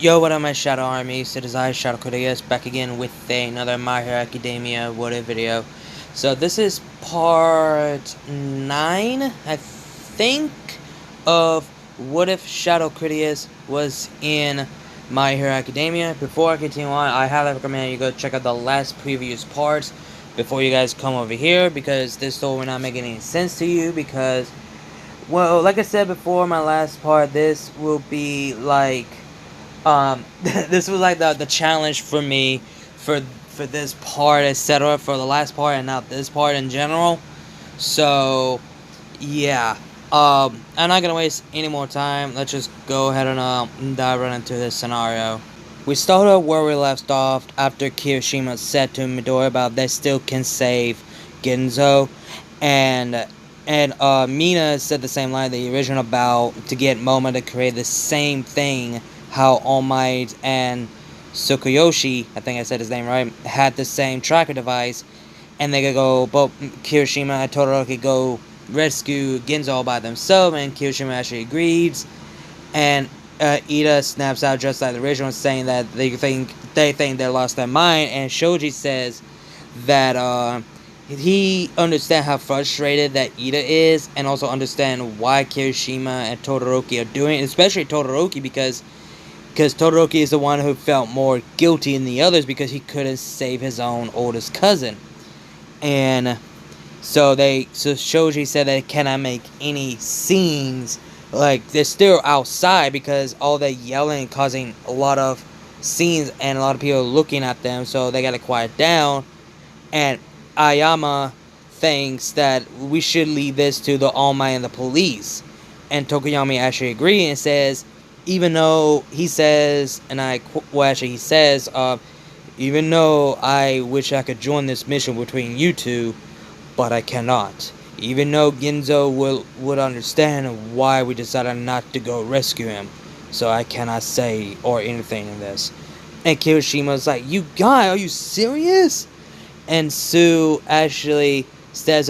Yo, what up, my Shadow Army? So, it is I, Shadow Critias, back again with another My Hero Academia What If video. So, this is part 9, I think, of What If Shadow Critias was in My Hero Academia. Before I continue on, I highly recommend you go check out the last previous parts before you guys come over here, because this story will not make any sense to you, because, well, like I said before, my last part, this will be like this was like the challenge for me for this part, etc., for the last part and not this part in general. So yeah, I'm not gonna waste any more time. Let's just go ahead and dive right into this scenario. We started where we left off after Kirishima said to Midori about they still can save Ginzo, and Mina said the same line, the original, about to get Moma to create the same thing. How All Might and Tsukuyoshi, I think I said his name right, had the same tracker device, and they could go, both Kirishima and Todoroki go rescue Ginzo all by themselves, and Kirishima actually agrees, and Ida snaps out just like the original, saying that they think they lost their mind, and Shoji says that he understands how frustrated that Ida is, and also understand why Kirishima and Todoroki are doing it, especially Todoroki, because Todoroki is the one who felt more guilty than the others because he couldn't save his own oldest cousin. And so Shoji said they cannot make any scenes, like they're still outside because all that yelling causing a lot of scenes and a lot of people looking at them, so they gotta quiet down. And Ayama thinks that we should leave this to the All Might and the police. And Tokoyami actually agrees and says, even though he says, he says, even though I wish I could join this mission between you two, but I cannot. Even though Ginzo would understand why we decided not to go rescue him, so I cannot say or anything in this. And Kirishima's like, you guy, are you serious? And Sue actually said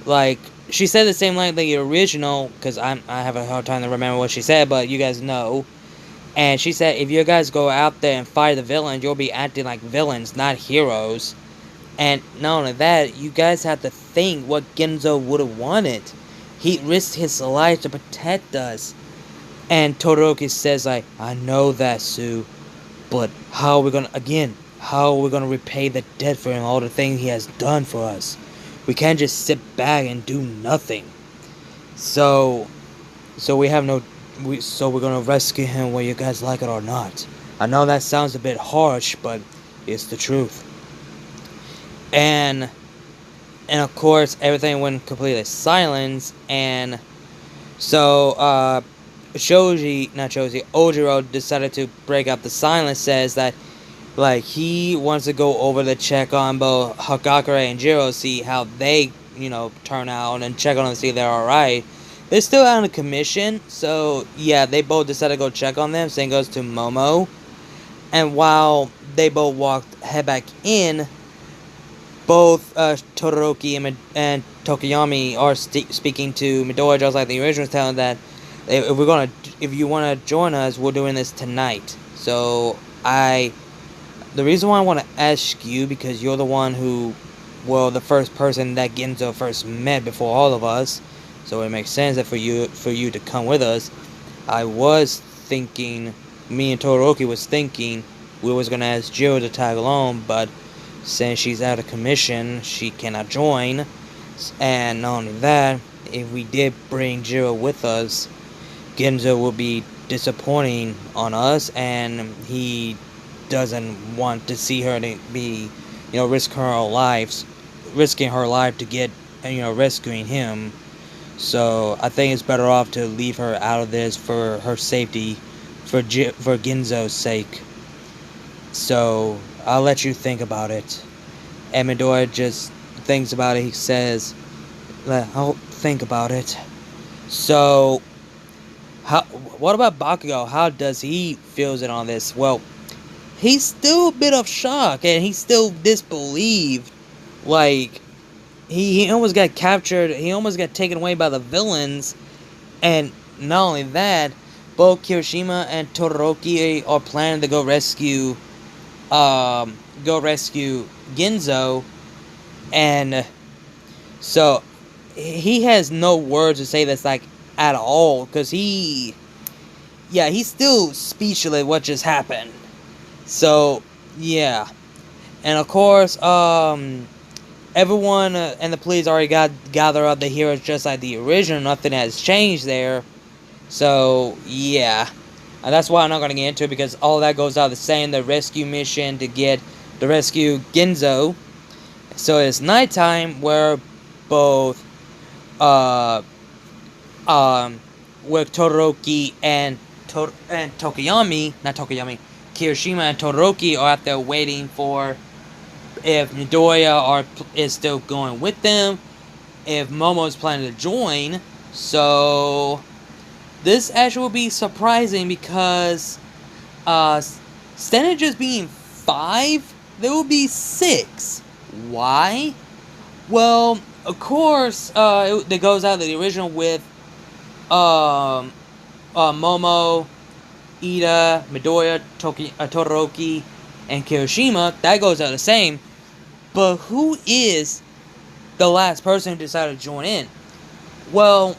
like she said the same line like the original, because I have a hard time to remember what she said, but you guys know. And she said, if you guys go out there and fight the villains, you'll be acting like villains, not heroes. And not only that, you guys have to think what Ginzo would have wanted. He risked his life to protect us. And Todoroki says, like, I know that, Sue, but how are we gonna repay the debt for him, all the things he has done for us? We can't just sit back and do nothing. So we're gonna rescue him whether you guys like it or not. I know that sounds a bit harsh, but it's the truth. And of course everything went completely silent, and so Ojiro decided to break up the silence, says that like he wants to go over to check on both Hagakure and Jiro, see how they, turn out, and check on them, see if they're alright. They're still out on a commission, so yeah, they both decided to go check on them. Same goes to Momo. And while they both head back in, both Todoroki and Tokoyami are speaking to Midori, just like the original, telling that if you want to join us, we're doing this tonight. So the reason why I want to ask you, because you're the one who, well, the first person that Ginzo first met before all of us, so it makes sense that for you to come with us. I was thinking, me and Todoroki was thinking, we was gonna ask Jiro to tag along, but since she's out of commission, she cannot join. And not only that, if we did bring Jiro with us, Ginzo will be disappointing on us, and he doesn't want to see her to be, risking her life to get, rescuing him. So I think it's better off to leave her out of this for her safety, for Ginzo's sake. So I'll let you think about it. And Midori just thinks about it. He says, I'll think about it. So what about Bakugo? How does he feels it on this? Well, he's still a bit of shock, and he's still disbelieved. Like, he almost got captured, he almost got taken away by the villains, and not only that, both Kirishima and Todoroki are planning to go rescue Ginzo, and so he has no words to say that's like at all, because he's still speechless what just happened. So yeah, and of course everyone and the police already gather up the heroes just like the original. Nothing has changed there. So yeah, and that's why I'm not gonna get into it, because all that goes out the same. The rescue mission to rescue Ginzo. So it's nighttime, where both where Todoroki and Kirishima and Todoroki are out there waiting for if Midoriya is still going with them, if Momo's planning to join. So this actually will be surprising, because instead of just being 5, there will be 6. Why? Well, of course, it goes out of the original with Momo, Ida, Midoriya, Todoroki, and Kirishima. That goes out the same. But who is the last person who decided to join in? Well,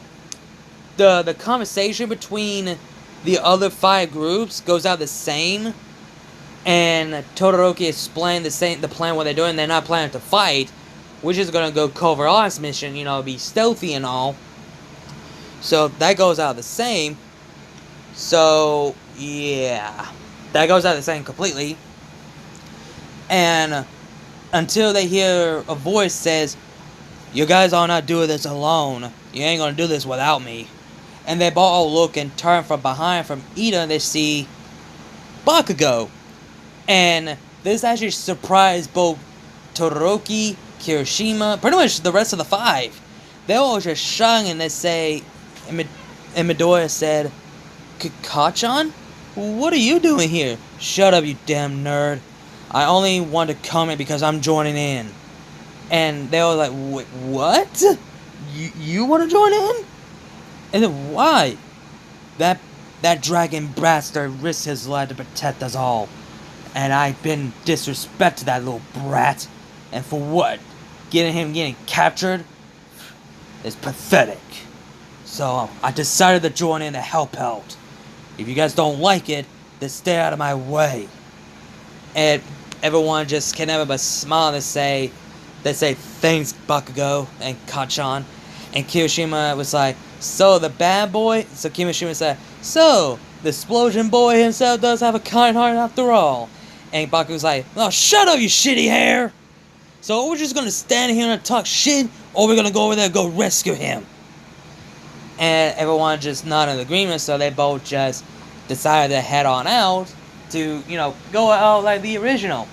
the conversation between the other 5 groups goes out the same, and Todoroki explained the plan what they're doing. They're not planning to fight. We're just gonna go cover our mission, be stealthy and all. So that goes out the same. So yeah, that goes out the same completely. And until they hear a voice says, "You guys are not doing this alone. You ain't gonna do this without me." And they all look and turn from behind from Ida, and they see Bakugo. And this actually surprised both Todoroki, Kirishima, pretty much the rest of the 5. They're all just shocked, and they say, and Midoriya said, "Kakachan? What are you doing here?" "Shut up, you damn nerd. I only want to comment because I'm joining in." And they were like, "Wait, what? You want to join in?" And then why? That dragon bastard risked his life to protect us all. And I've been disrespect to that little brat. And for what? Getting captured? It's pathetic. So I decided to join in to help out. If you guys don't like it, then stay out of my way. And everyone just can never but smile and say, "Thanks, Bakugo and Kachan." And Kirishima was like, "So the bad boy?" So Kirishima said, "So the explosion boy himself does have a kind heart after all." And Bakugo was like, "Oh, shut up, you shitty hair! So we're just gonna stand here and talk shit, or we're gonna go over there and go rescue him?" And everyone just nodded in agreement, so they both just decided to head on out to, go out like the original.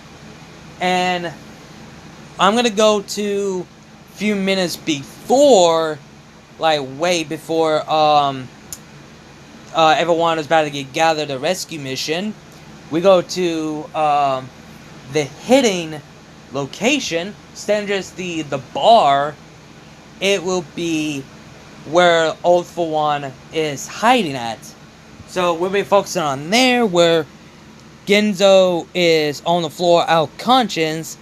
And I'm gonna go to a few minutes before, way before everyone is about to get gathered to rescue mission. We go to the hidden location, instead of just the bar. It will be where Old for One is hiding at. So we'll be focusing on there, where Ginzo is on the floor out conscious,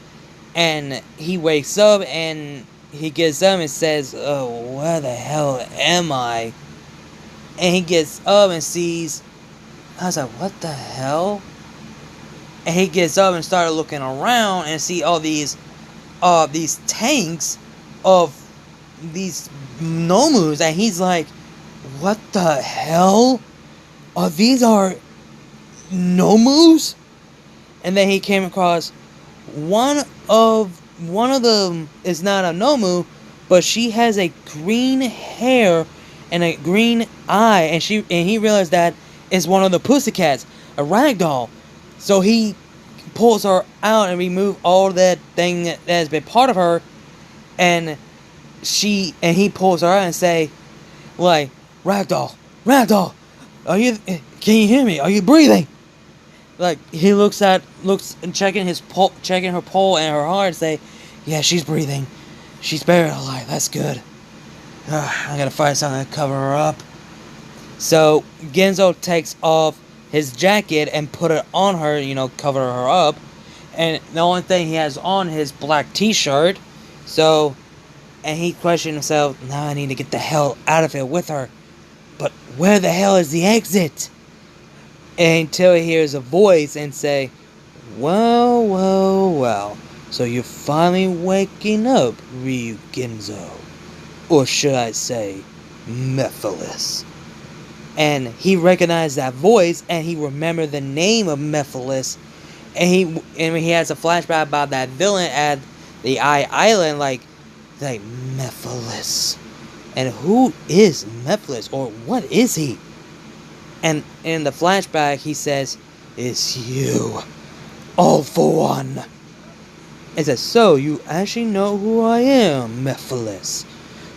and he wakes up and he gets up and says, "Oh, where the hell am I?" And he gets up and sees, I was like, "What the hell?" And he gets up and started looking around and see all these tanks of these Nomus, and he's like, "What the hell? These are Nomus?" And then he came across one of them is not a Nomu, but she has a green hair and a green eye, and he realized that is one of the Pussycats, a ragdoll. So he pulls her out and removes all that thing that has been part of her, and he pulls her out and say, like, "Ragdoll, can you hear me? Are you breathing?" Like, he looks and checking her pulse and her heart, and say, "Yeah, she's breathing. She's buried alive. That's good. I gotta find something to cover her up." So Genzo takes off his jacket and put it on her, cover her up. And the only thing he has on his black t-shirt. So, and he questioned himself, now I need to get the hell out of here with her. But where the hell is the exit? Until he hears a voice and say, well, well, well. So you're finally waking up, Ryu Genzo. Or should I say, Mephiles. And he recognized that voice, and he remembered the name of Mephiles. And he has a flashback about that villain at the Island, like Mephiles. And who is Mephiles, or what is he? And in the flashback, he says, "It's you, all for one." It says, "So you actually know who I am, Mephiles?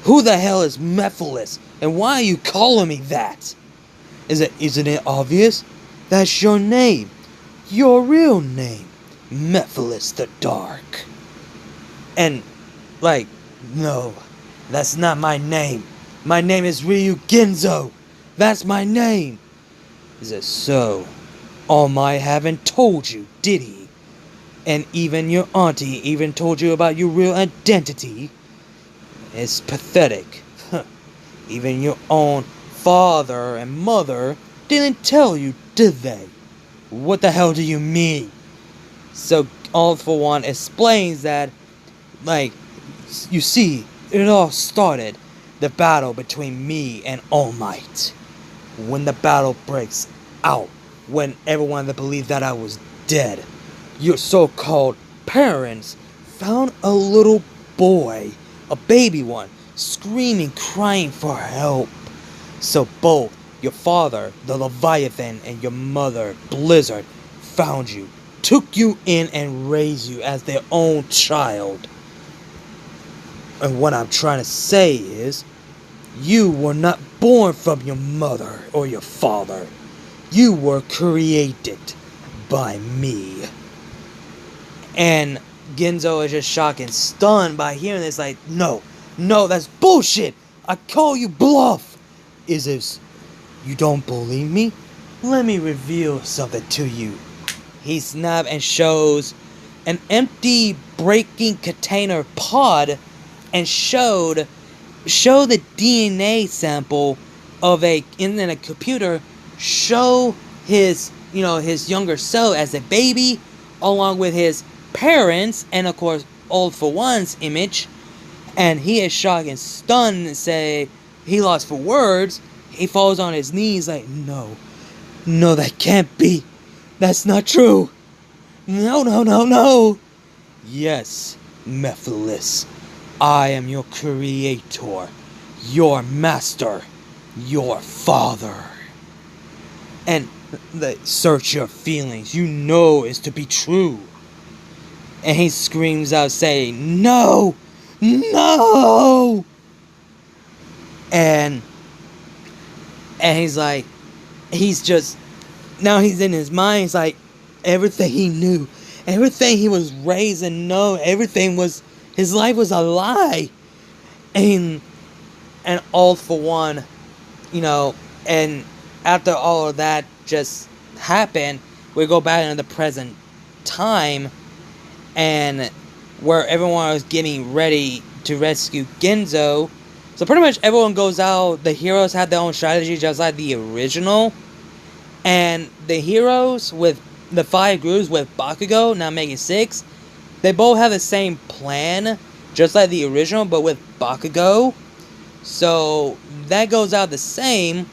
Who the hell is Mephiles, and why are you calling me that? Isn't it obvious? That's your name. Your real name. Mephiles the Dark." And, no, that's not my name. My name is Ryu Genzo. That's my name. Is it so? All Might haven't told you, did he? And even your auntie even told you about your real identity? It's pathetic. Even your own father and mother didn't tell you, did they? What the hell do you mean? So All For One explains that, you see, it all started, the battle between me and All Might. When the battle breaks out, when everyone that believed that I was dead, your so-called parents found a little boy, a baby one, screaming, crying for help. So both your father, the Leviathan, and your mother, Blizzard, found you, took you in, and raised you as their own child. And what I'm trying to say is, you were not born from your mother or your father. You were created by me. And Genzo is just shocked and stunned by hearing this, no, that's bullshit. I call you bluff. Is this, you don't believe me? Let me reveal something to you. He snapped and shows an empty breaking container pod and showed the DNA sample of in a computer, show his younger self as a baby, along with his parents, and of course All For One's image. And he is shocked and stunned and say he lost for words. He falls on his knees no, that can't be. That's not true. No. Yes, Mephiles. I am your creator, your master, your father. And search your feelings, you know is to be true. And he screams out saying, no! And he's just, now he's in his mind, he's everything he knew, everything he was raised and know, his life was a lie. And All For One, and after all of that just happened, we go back into the present time, and where everyone was getting ready to rescue Genzo. So pretty much everyone goes out, the heroes have their own strategy just like the original. And the heroes with the 5 groups with Bakugo, now making 6, they both have the same plan, just like the original, but with Bakugo. So that goes out the same,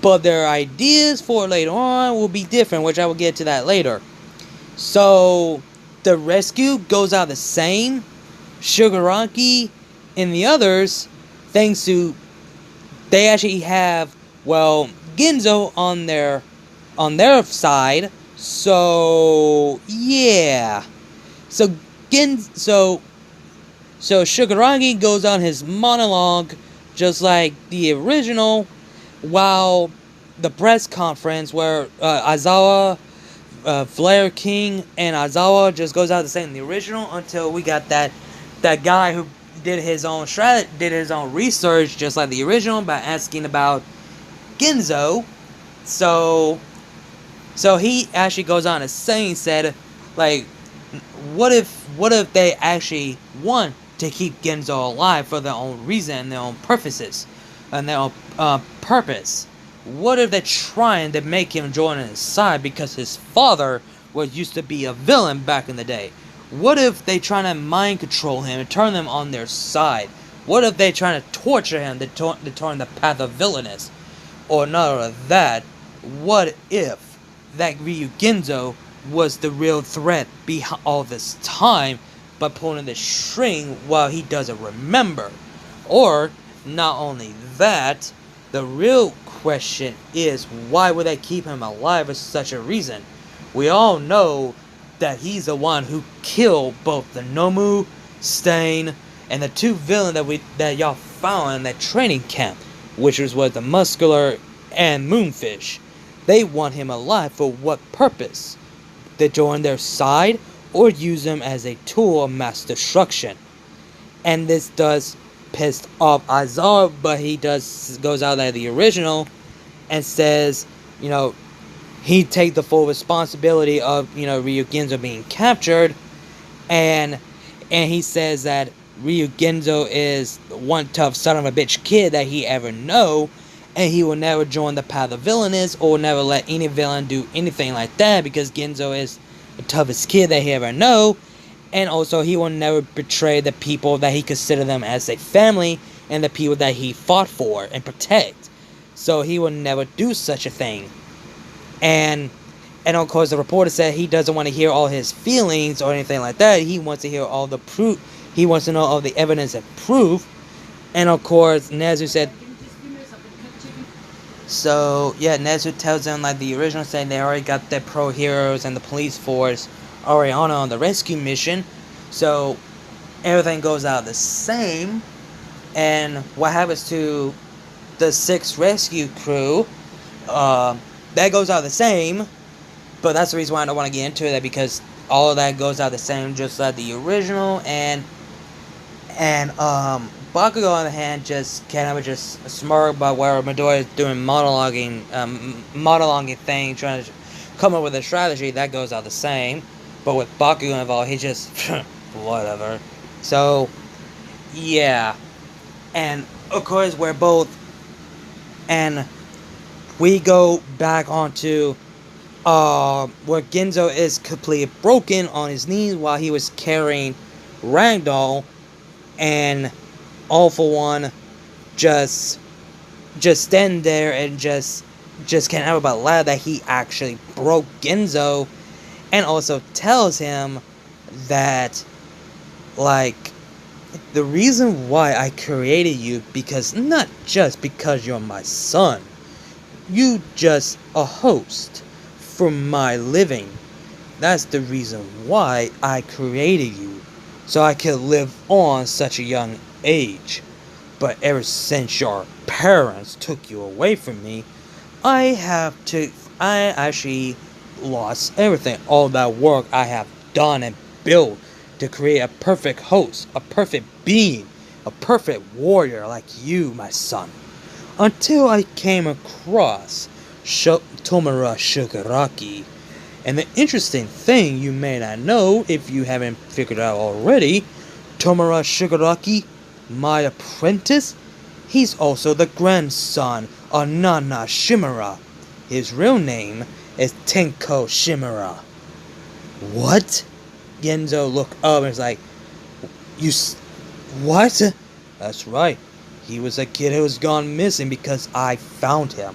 but their ideas for later on will be different, which I will get to that later. So the rescue goes out the same. Shigaraki and the others, thanks to, they actually have, Genzo on their side. So yeah. So Shigaraki goes on his monologue just like the original, while the press conference where Aizawa, Flare King, and Aizawa just goes out the same in the original, until we got that guy who did his own research just like the original by asking about Ginzo. So he actually goes on to say, said, like, what if they actually want to keep Ginzo alive for their own reason and their own purposes, and their own purpose? What if they're trying to make him join his side because his father used to be a villain back in the day? What if they trying to mind control him and turn him on their side? What if they trying to torture him to turn the path of villainous? Or not only that, what if that Ryu Ginzo was the real threat behind all this time, but pulling the string while he doesn't remember? Or, not only that, the real question is, why would they keep him alive for such a reason? We all know that he's the one who killed both the Nomu, Stain, and the two villains that y'all found in that training camp, which was the Muscular and Moonfish. They want him alive for what purpose? To join their side, or use him as a tool of mass destruction? And this does piss off Aizawa, but he goes out like the original and says, he take the full responsibility of, Ryu Ginzo being captured, and he says that Ryu Ginzo is one tough son of a bitch kid that he ever know, and he will never join the path of villainous, or never let any villain do anything like that, because Ginzo is the toughest kid that he ever know, and also he will never betray the people that he consider them as a family, and the people that he fought for and protect. So he will never do such a thing. And of course the reporter said he doesn't want to hear all his feelings or anything like that. He wants to hear all the proof. He wants to know all the evidence and proof. And of course Nezu said, so yeah, Nezu tells them, like the original said, they already got their pro heroes and the police force already on the rescue mission. So everything goes out the same. And what happens to the 6th rescue crew, that goes out the same. But that's the reason why I don't want to get into that, because all of that goes out the same, just like the original. And Bakugo on the hand just kind of just smart about where Midoriya is doing monologuing thing, trying to come up with a strategy. That goes out the same. But with Bakugo involved, he just whatever. So yeah, and of course we're both, and we go back onto where Ginzo is completely broken on his knees while he was carrying Ragdoll, and All For One just stand there and just can't help but laugh that he actually broke Ginzo, and also tells him that, like, the reason why I created you, because not just because you're my son, you just a host for my living. That's the reason why I created you, so I could live on such a young age. But ever since your parents took you away from me, I actually lost everything, all that work I have done and built to create a perfect host, a perfect being, a perfect warrior like you, my son. Until I came across Tomura Shigaraki. And the interesting thing you may not know, if you haven't figured out already, Tomura Shigaraki, my apprentice, he's also the grandson of Nana Shimura. His real name is Tenko Shimura. What? Genzo looked up and was like, what? That's right. He was a kid who was gone missing because I found him.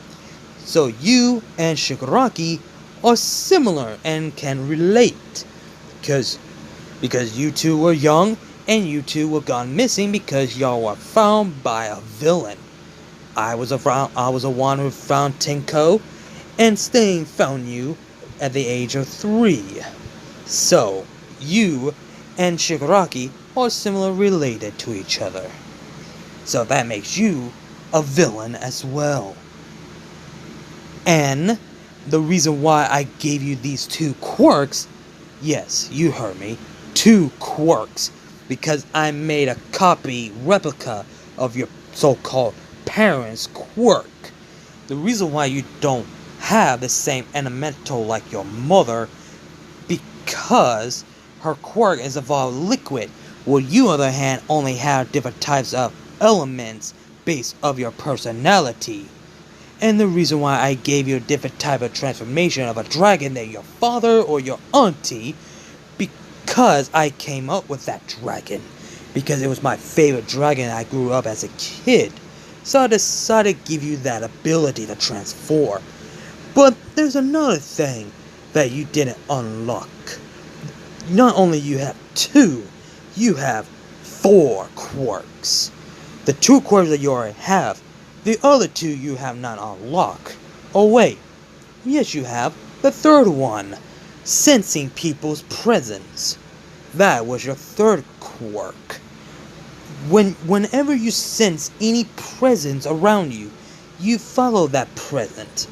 So you and Shigaraki are similar and can relate. Because you two were young and you two were gone missing because y'all were found by a villain. I was the one who found Tenko, and Stain found you at the age of 3. So, you and Shigaraki are similarly related to each other. So that makes you a villain as well. And the reason why I gave you these 2 quirks, yes, you heard me, 2 quirks, because I made a replica of your so-called parents' quirk. The reason why you don't have the same elemental like your mother, because her quirk is evolved liquid, while you on the other hand only have different types of elements based of your personality. And the reason why I gave you a different type of transformation of a dragon than your father or your auntie, because I came up with that dragon. Because it was my favorite dragon I grew up as a kid. So I decided to give you that ability to transform. But there's another thing that you didn't unlock. Not only you have 2, you have 4 quirks. The 2 quirks that you already have, the other 2 you have not unlocked. Oh wait, yes you have the 3rd one, sensing people's presence. That was your 3rd quirk. Whenever you sense any presence around you, you follow that presence.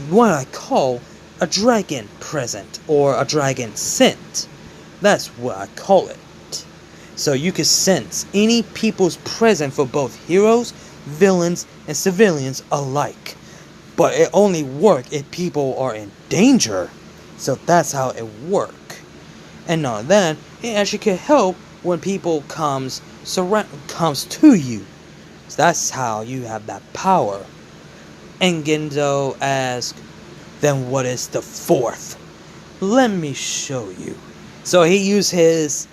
What I call a dragon present or a dragon scent. That's what I call it. So you can sense any people's presence for both heroes, villains, and civilians alike. But it only works if people are in danger. So that's how it works. And not that, it actually can help when people comes to you. So that's how you have that power. And Genzo asks, then what is the 4th? Let me show you. So he used his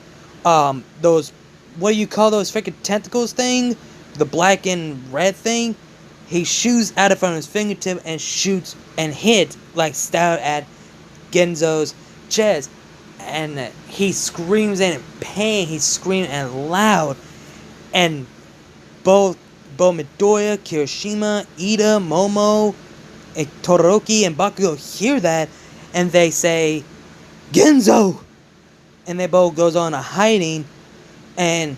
those, what do you call those freaking tentacles thing? The black and red thing? He shoots out of front of his fingertip and shoots and hits, like stab at Genzo's chest. And he screams in pain, he's screaming and loud. And both Midoriya, Kirishima, Ida, Momo, and Todoroki, and Bakugo hear that. And they say, Genzo! And they both goes on a hiding, and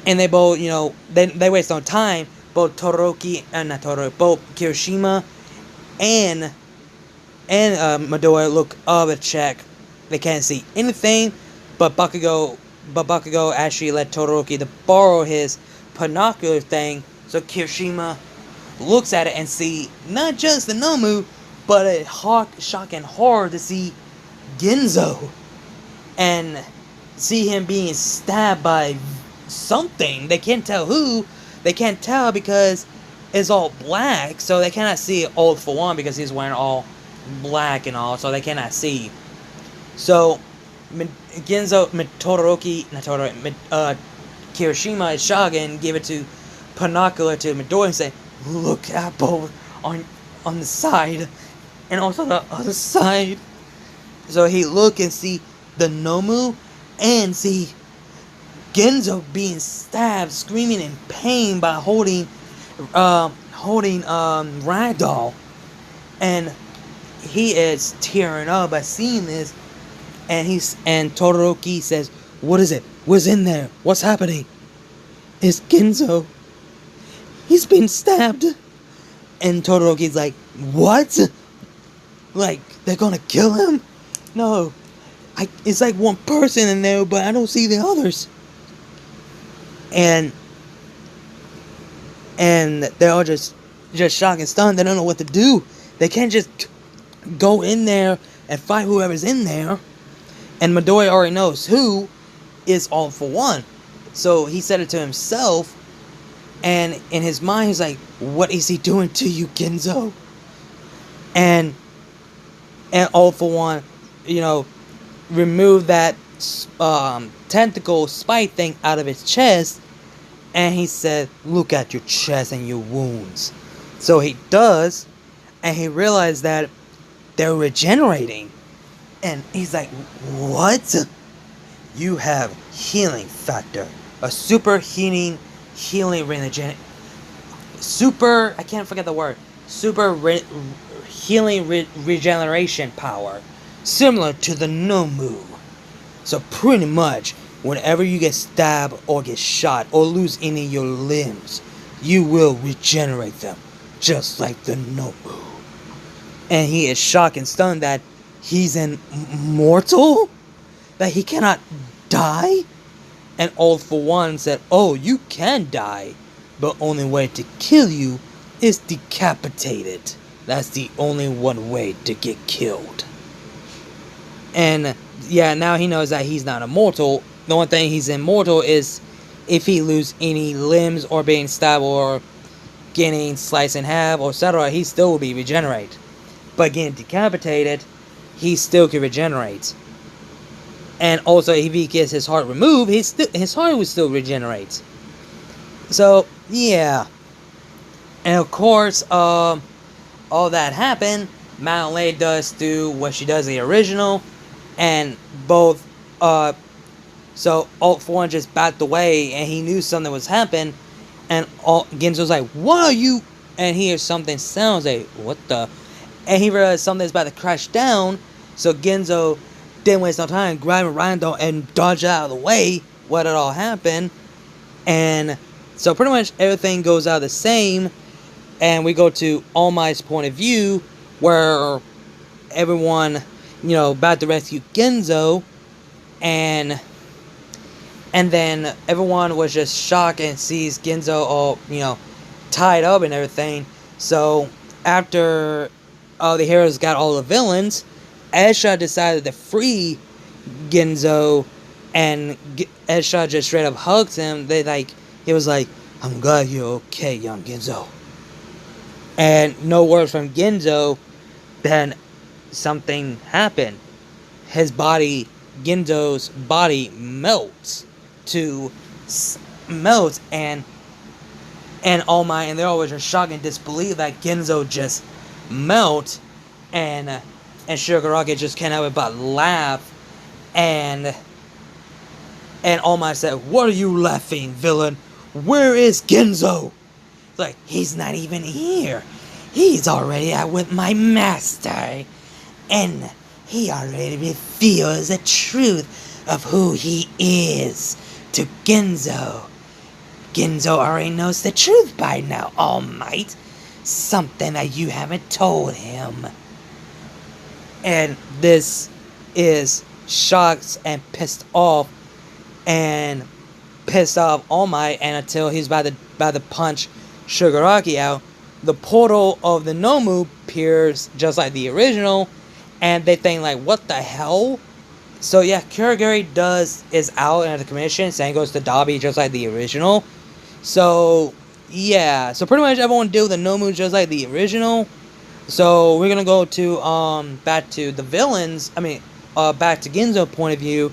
they both, you know, they waste no time. Both Todoroki and both Kirishima and Midoriya look up and check. They can't see anything, but Bakugo actually let Todoroki to borrow his binocular thing. So Kirishima looks at it and see not just the Nomu, but a shock and horror to see Genzo. And see him being stabbed by something. They can't tell who. They can't tell because it's all black. So they cannot see All For One because he's wearing all black and all. So they cannot see. So Genzo, Kirishima is shocked and give it to binocular to Midoriya and say, look at both on the side. And also the other side. So he look and see the Nomu, and see Genzo being stabbed, screaming in pain by holding Ragdoll, and he is tearing up by seeing this, and Todoroki says, "What is it? What's in there? What's happening?" It's Genzo. He's been stabbed, and Todoroki's like, "What? Like they're gonna kill him? No." It's like one person in there, but I don't see the others. And they're all just shocked and stunned. They don't know what to do. They can't just go in there and fight whoever's in there. And Midoriya already knows who is All For One. So he said it to himself. And in his mind, he's like, what is he doing to you, Genzo? And All For One, you know, remove that tentacle spike thing out of his chest, and he said, look at your chest and your wounds. So he does, and he realized that they're regenerating, and he's like, what? You have healing factor, a super healing regeneration, I can't forget the word, healing regeneration power, similar to the Nomu. So pretty much, whenever you get stabbed or get shot or lose any of your limbs, you will regenerate them, just like the Nomu. And he is shocked and stunned that he's immortal? That he cannot die? And All For One said, oh, you can die, but only way to kill you is decapitated. That's the only one way to get killed. And yeah, now he knows that he's not immortal. The only thing he's immortal is if he loses any limbs or being stabbed or getting sliced in half or etc. He still will be regenerate. But getting decapitated, he still can regenerate. And also, if he gets his heart removed, his heart will still regenerate. So yeah. And of course, all that happened. Mount Lei does do what she does in the original, and both, so Alt 4 just backed away, and he knew something was happening, and Genzo's like, "What are you?" And he hears something sounds like, "What the?" And he realized something's about to crash down, so Genzo didn't waste no time, grabbing Rando and dodged out of the way. What had all happened, and so pretty much everything goes out the same. And we go to All Might's point of view, where everyone, about to rescue Genzo, and then everyone was just shocked and sees Genzo all, tied up and everything. So after all the heroes got all the villains, Ezra decided to free Genzo, and Ezra just straight up hugs him. He was like, "I'm glad you're okay, young Genzo." And no words from Genzo, then something happened. Genzo's body melts and All Might, and they're always in shock and disbelief that Genzo just melt, and Shigaraki just can't help but laugh, and All Might said, "What are you laughing, villain? Where is Genzo?" Like, "He's not even here. He's already out with my master. And he already reveals the truth of who he is to Genzo. Genzo already knows the truth by now, All Might. Something that you haven't told him." And this is shocked and pissed off All Might, and until he's about to punch Shigaraki out, the portal of the Nomu appears just like the original, and they think like, "What the hell?" So yeah, Kurogiri is out at the commission. Same goes to Dabi, just like the original. So yeah, so pretty much everyone deal with the Nomu just like the original. So we're gonna go to back to the villains. Back to Genzo's point of view,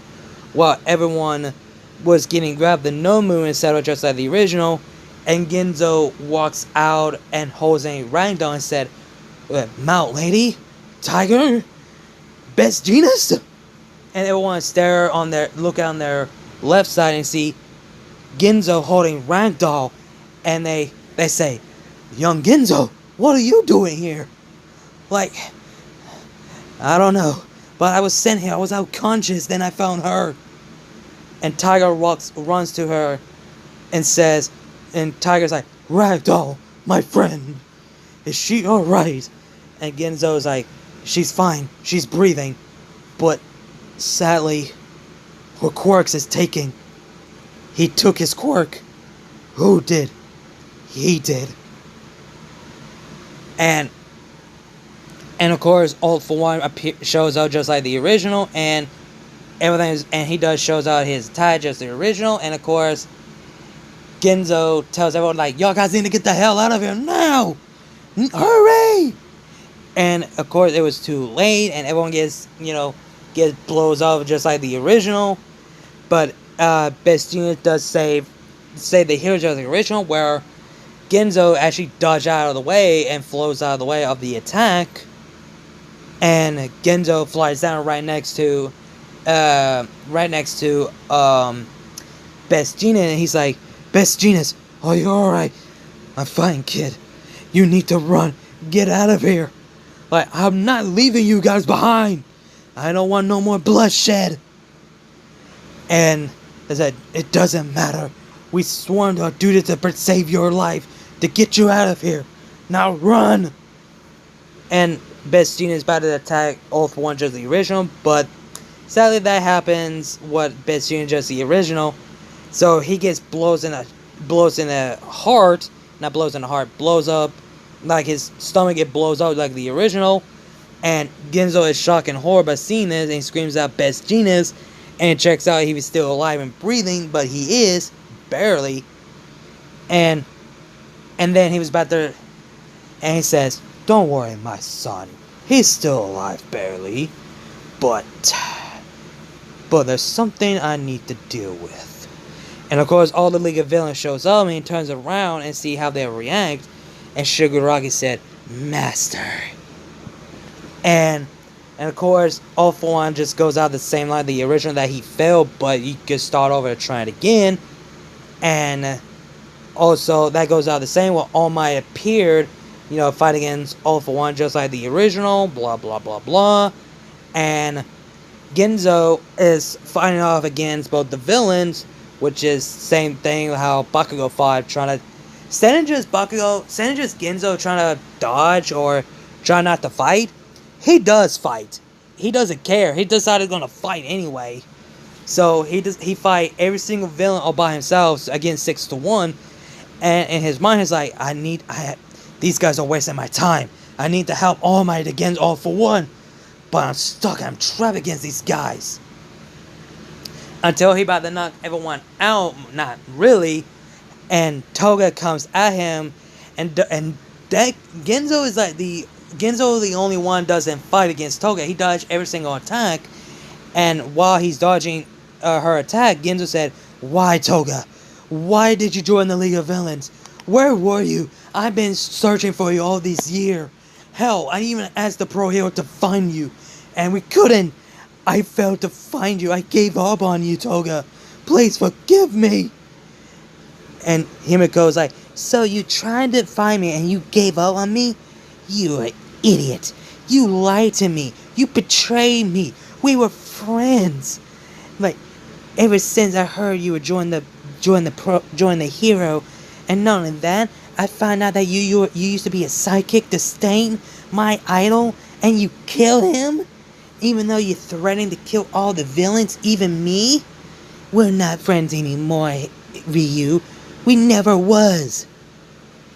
while everyone was getting grabbed the Nomu instead of just like the original. And Genzo walks out and holds a ragdoll and said, "Mount Lady, Tiger, Best Genus?" And everyone look on their left side and see Genzo holding ragdoll, and they say, "Young Genzo, what are you doing here?" Like, "I don't know, but I was sent here. I was unconscious, then I found her." And Tiger runs to her and says, and Tiger's like, "Ragdoll, my friend, is she alright?" And Genzo's like, "She's fine, she's breathing, but sadly, her quirks is taking." He took his quirk. Who did? He did. And of course, Alt 1 shows out just like the original, and he shows out his tie just the original, and of course, Genzo tells everyone, like, "Y'all guys need to get the hell out of here now! Hurry!" And of course, it was too late, and everyone gets blows off just like the original. But Best Unit does save the hero just like the original, where Genzo actually dodged out of the way and flows out of the way of the attack. And Genzo flies down right next to Best Genus, and he's like, "Best Genus, are you alright?" "I'm fine, kid. You need to run. Get out of here. Like, I'm not leaving you guys behind. I don't want no more bloodshed." And they said, "It doesn't matter. We sworn to our duty to save your life, to get you out of here. Now run!" And Best Genus is about to attack Alt 1 just the original, but sadly that happens what Best Genus just the original. So he gets blows in the heart, blows up like his stomach, it blows out like the original. And Ginzo is shocked and horror by seeing this, and he screams out "Best Genius," and checks out if he's still alive and breathing, but he is, barely. And then he was about to, and he says, "Don't worry, my son. He's still alive, barely. But there's something I need to deal with." And of course, all the League of Villains shows up, and he turns around and see how they react. And Shigaraki said, "Master." And of course, All For One just goes out the same line, the original that he failed, but you could start over and try it again. And also, that goes out the same when All Might appeared, fight against All For One just like the original, blah, blah, blah, blah. And Ginzo is fighting off against both the villains, which is same thing how Bakugo fought, trying to... Instead of just Ginzo trying to dodge or try not to fight, he does fight. He doesn't care. He decided he's gonna fight anyway. So he fight every single villain all by himself against 6-1. And in his mind, he's like, these guys are wasting my time. I need to help All Might against All For One. But I'm stuck. I'm trapped against these guys. Until he about to knock everyone out. Not really. And Toga comes at him. And that Ginzo is like the only one doesn't fight against Toga. He dodged every single attack. And while he's dodging her attack, Ginzo said, "Why, Toga? Why did you join the League of Villains? Where were you? I've been searching for you all these years. Hell, I even asked the Pro Hero to find you. And we couldn't. I failed to find you. I gave up on you, Toga. Please forgive me." And Himiko's like, "So you tried to find me and you gave up on me? You're an idiot. You lied to me. You betrayed me. We were friends. Like, ever since I heard you would join the hero, and not only that, I found out that you used to be a sidekick to Stain, my idol, and you killed him, even though you're threatening to kill all the villains, even me. We're not friends anymore, Ryu. We never was."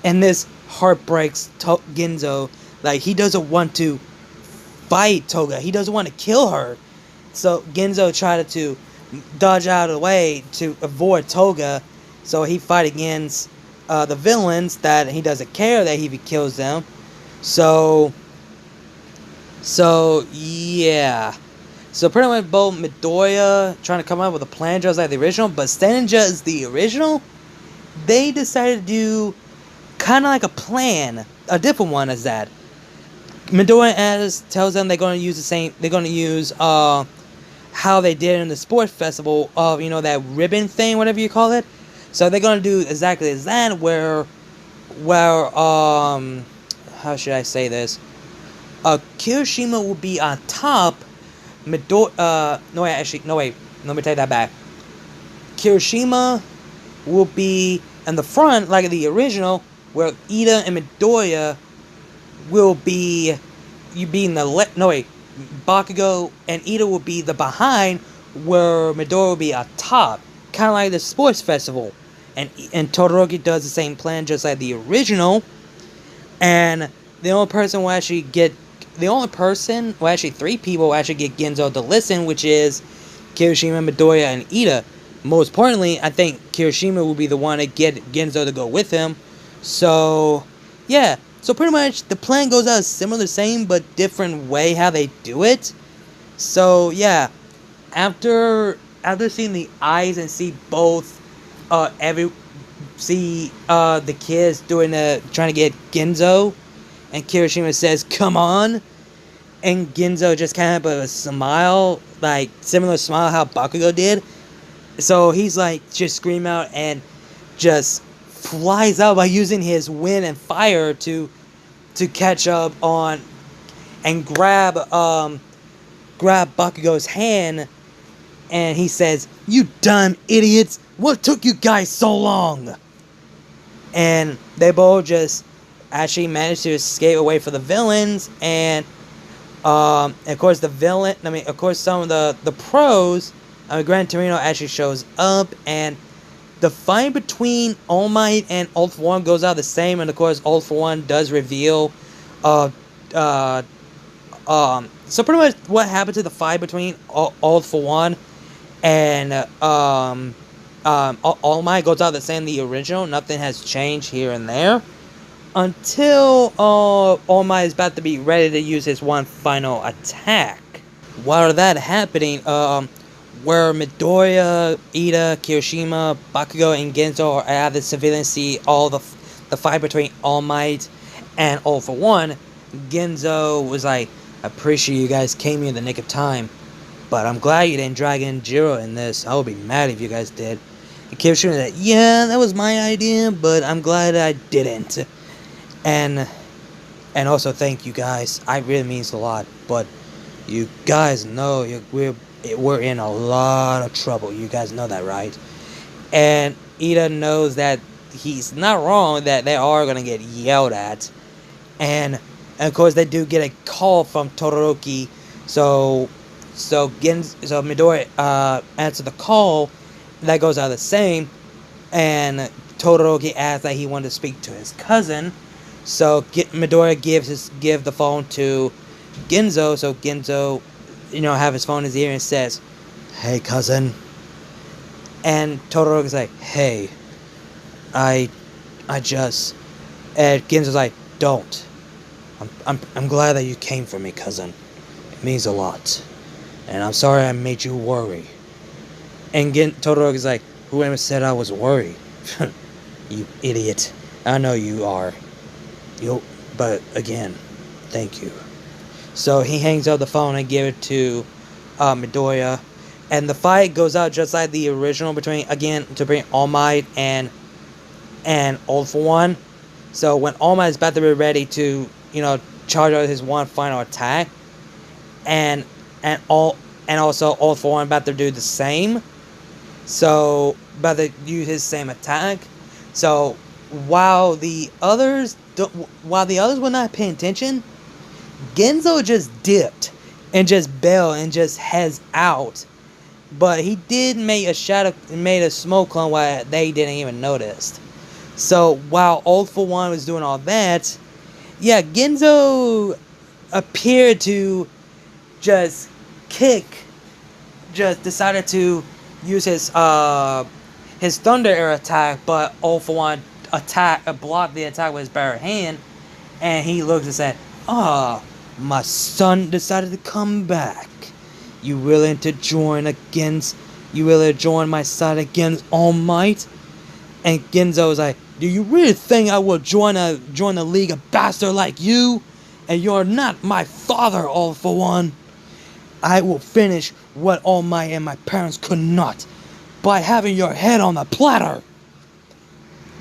And this heartbreaks Ginzo. Like, he doesn't want to fight Toga. He doesn't want to kill her. So Ginzo tried to dodge out of the way to avoid Toga. So he fight against the villains that he doesn't care that he kills them. So yeah. So pretty much both Midoriya trying to come up with a plan just like the original, but Stenninja is the original. They decided to do kind of like a plan, a different one as that. Midoriya tells them they're going to use the same. They're going to use how they did in the sports festival of that ribbon thing, whatever you call it. So they're going to do exactly as that, where how should I say this? Kirishima will be on top. No wait. Let me take that back. Kirishima will be in the front, like the original, where Ida and Midoriya will be... Bakugo and Ida will be the behind, where Midoriya will be on top. Kind of like the sports festival. And Todoroki does the same plan just like the original. And the only person will actually get... three people will actually get Ginzo to listen, which is Kirishima, Midoriya, and Ida. Most importantly, I think Kirishima will be the one to get Ginzo to go with him. So, yeah. So pretty much, the plan goes out similar, same, but different way how they do it. So, yeah. After seeing the eyes and see both, the kids trying to get Ginzo, and Kirishima says, "Come on," and Ginzo just kind of a smile, like similar smile how Bakugo did. So he's like just scream out and just flies out by using his wind and fire to catch up on and grab Bakugo's hand, and he says, "You dumb idiots! What took you guys so long?" And they both just actually managed to escape away from the villains, and of course some of the pros. Gran Torino actually shows up, and the fight between All Might and All For One goes out the same, and of course, All For One does reveal, so pretty much what happened to the fight between All For One and All Might goes out the same. The original, nothing has changed here and there until All Might is about to be ready to use his one final attack. While that happening, where Midoriya, Ida, Kirishima, Bakugo, and Genzo are at the civilian see all the fight between All Might and All For One, Genzo was like, I appreciate you guys came here in the nick of time, but I'm glad you didn't drag in Jiro in this. I would be mad if you guys did. And Kirishima said, yeah, that was my idea, but I'm glad I didn't. And also thank you guys. It really means a lot, but you guys know we're in a lot of trouble. You guys know that, right? And Ida knows that he's not wrong, that they are going to get yelled at. And of course, they do get a call from Todoroki. So Midoriya answers the call. That goes out the same. And Todoroki asks that he wanted to speak to his cousin. So Midoriya give the phone to Genzo. So Genzo, have his phone in his ear and says, "Hey, cousin." And Todoroki's like, "Hey, I just..." And Genzo's like, "Don't. I'm glad that you came for me, cousin. It means a lot. And I'm sorry I made you worry." And Todoroki's like, "Whoever said I was worried? You idiot. I know you are. But again, thank you." So he hangs up the phone and gives it to Midoriya. And the fight goes out just like the original between All Might and All For One. So when All Might is about to be ready to, charge out his one final attack, and also All For One about to do the same. So about to use his same attack. So while the others were not paying attention, Genzo just dipped and just bailed and just heads out. But he did make a smoke clone while they didn't even notice. So while All For One was doing all that, yeah, Genzo appeared to just decided to use his Thunder Air attack, but All For One blocked the attack with his bare hand, and he looked and said, my son decided to come back. You willing to join my side against All Might?" And Genzo was like, "Do you really think I will join the league of bastards like you? And you're not my father, All For One. I will finish what All Might and my parents could not, by having your head on the platter."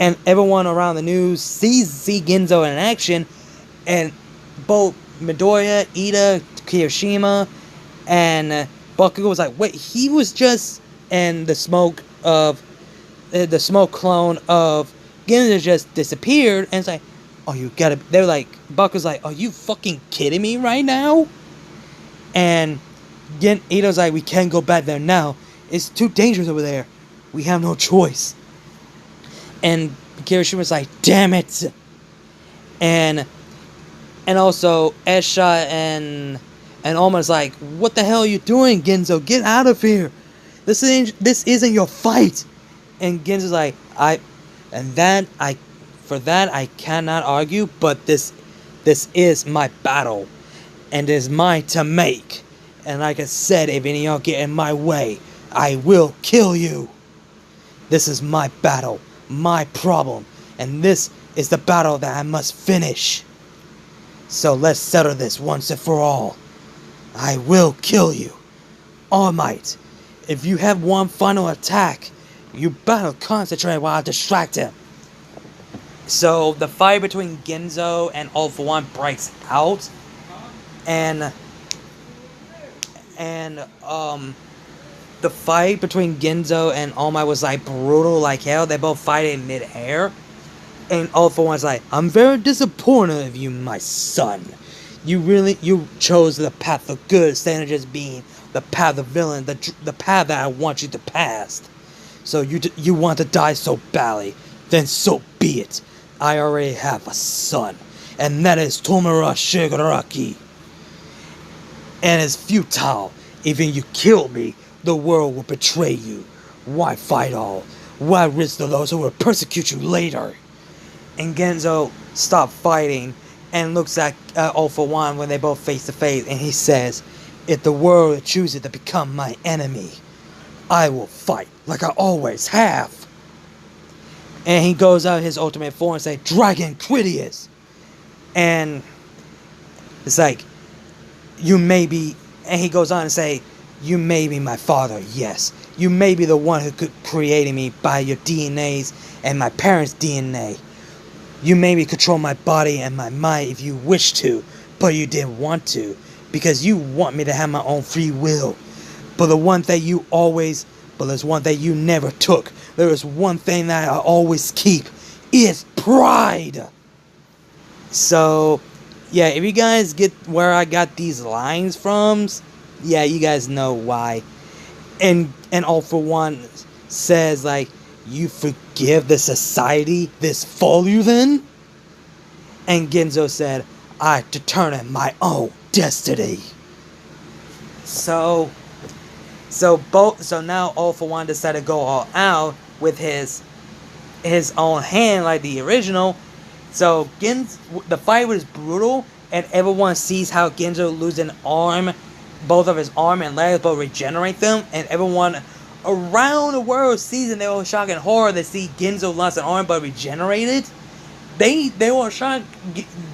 And everyone around the news see Genzo in action, and both Midoriya, Ida, Kirishima, and Bakugo was like, "Wait, he was just..." And the smoke clone of Genzo just disappeared, and it's like, "Oh, you gotta..." They're like, Bakugo's like, "Are you fucking kidding me right now?" And Ida's like, "We can't go back there now. It's too dangerous over there. We have no choice." And Kirishima's like, "Damn it!" And also Esha and Oma's like, "What the hell are you doing, Genzo? Get out of here. This isn't your fight." And Genzo's like, I cannot argue, but this is my battle, and it is mine to make. And like I said, if any of y'all get in my way, I will kill you. This is my battle, my problem, and this is the battle that I must finish. So let's settle this once and for all. I will kill you. All Might, if you have one final attack, you better concentrate while I distract him. So the fight between Genzo and All For One breaks out, and the fight between Genzo and All Might was like brutal like hell. They both fight in mid-air, and All For One's like, "I'm very disappointed of you, my son. You chose the path of good instead of just being the path of villain, the path that I want you to pass. So you want to die so badly? Then so be it. I already have a son, and that is Tomura Shigaraki. And it's futile. Even you kill me, the world will betray you. Why fight all? Why risk the those who will persecute you later? And Genzo stops fighting and looks at All For One when they both face to face, and he says, "If the world chooses to become my enemy, I will fight like I always have." And he goes out his ultimate form and say, "Dragon Critias." And it's like, you may be, and he goes on and say, "You may be my father, yes. You may be the one who created me by your DNAs and my parents' DNA. You may control my body and my mind if you wish to, but you didn't want to, because you want me to have my own free will. But there's one thing you never took. There is one thing that I always keep. It's pride." So, yeah, if you guys get where I got these lines from, yeah, you guys know why. And All For One says, like, "You forgive the society this fool you then?" And Genzo said, "I determine my own destiny." So now All For One decided to go all out with his own hand like the original. So the fight was brutal, and everyone sees how Genzo loses an arm, both of his arm and legs, but regenerate them, and everyone around the world sees it. They were shocked and horror to see Genzo lost an arm but regenerated. They were shocked.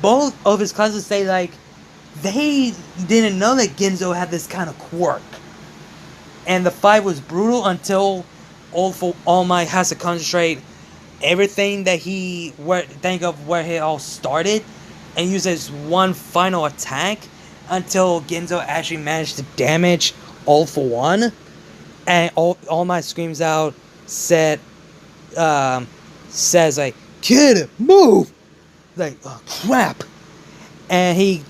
Both of his cousins say like they didn't know that Genzo had this kind of quirk. And the fight was brutal until All Might has to concentrate everything that think of where he all started and uses one final attack until Genzo actually managed to damage All For One. And All Might screams out, says like, "Kid, move!" Like, "Oh crap!" And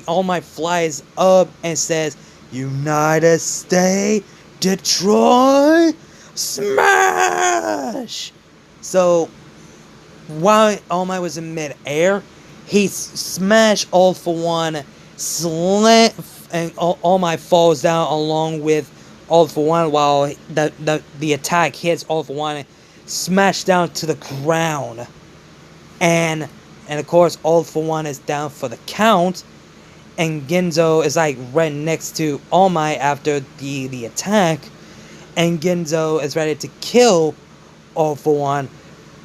All Might flies up and says, "United States, Detroit, smash!" So, while All Might was in mid-air, he smashed All For One, and All Might falls down along with All For One while the attack hits All For One, smashed down to the ground. And of course, All For One is down for the count, and Genzo is like right next to All Might after the attack, and Genzo is ready to kill All For One,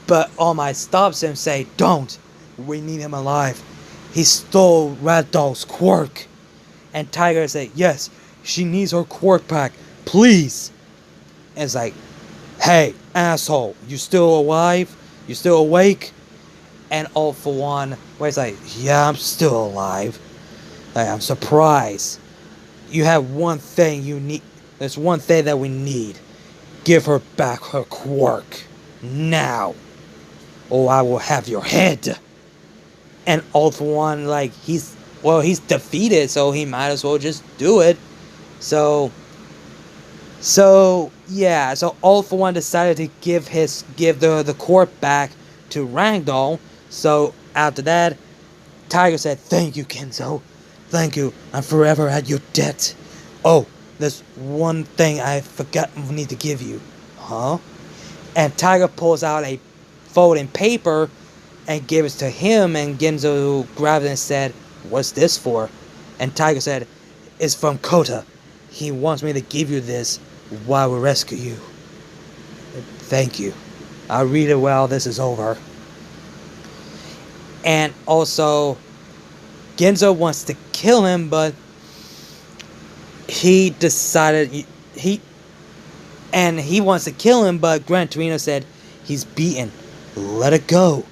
but All Might stops him and say, "Don't, we need him alive. He stole Rat Dog's quirk." And Tiger say, "Yes, she needs her quirk back, please." And it's like, "Hey, asshole, you still alive? You still awake?" And All For One, where it's like, "Yeah, I'm still alive. Like, I'm surprised. You have one thing you need. There's one thing that we need. Give her back her quirk. Now. Or I will have your head." And All For One, like, he's defeated, so he might as well just do it. So yeah, so All For One decided to give the quirk back to Ragdoll. So after that, Tiger said, "Thank you, Genzo. Thank you. I'm forever at your debt. Oh, there's one thing I need to give you." "Huh?" And Tiger pulls out a folding paper and gives it to him, and Genzo grabbed it and said, "What's this for?" And Tiger said, "It's from Kota. He wants me to give you this while we rescue you." "Thank you. I'll read it while this is over." And also, Genzo wants to kill him, but he decided he wants to kill him, but Gran Torino said, "He's beaten. Let it go."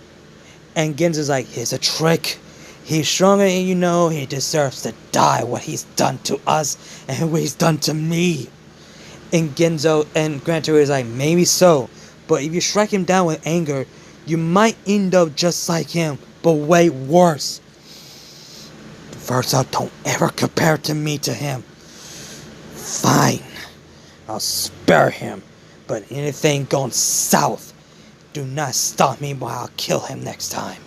And Genzo's like, "Here's a trick. He's stronger than you know. He deserves to die. What he's done to us and what he's done to me." And Gran Torino is like, "Maybe so, but if you strike him down with anger, you might end up just like him, but way worse. First off, don't ever compare me to him." "Fine. I'll spare him. But anything going south, do not stop me while I'll kill him next time.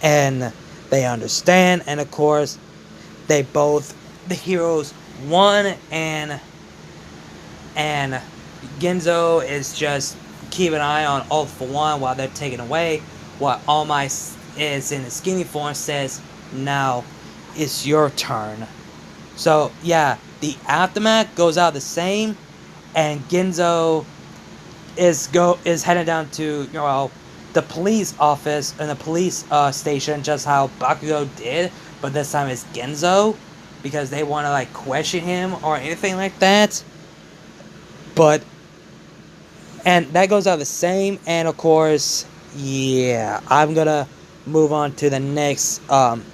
And they understand, and of course, the heroes won, and Genzo is just keeping an eye on All for One while they're taken away, while All Might is in the skinny form says, now it's your turn. So yeah, the aftermath goes out the same, and Genzo is heading down to the police office and the police station, just how Bakugo did, but this time it's Genzo, because they want to like question him or anything like that. And that goes out the same, and of course, yeah, I'm gonna move on to the next one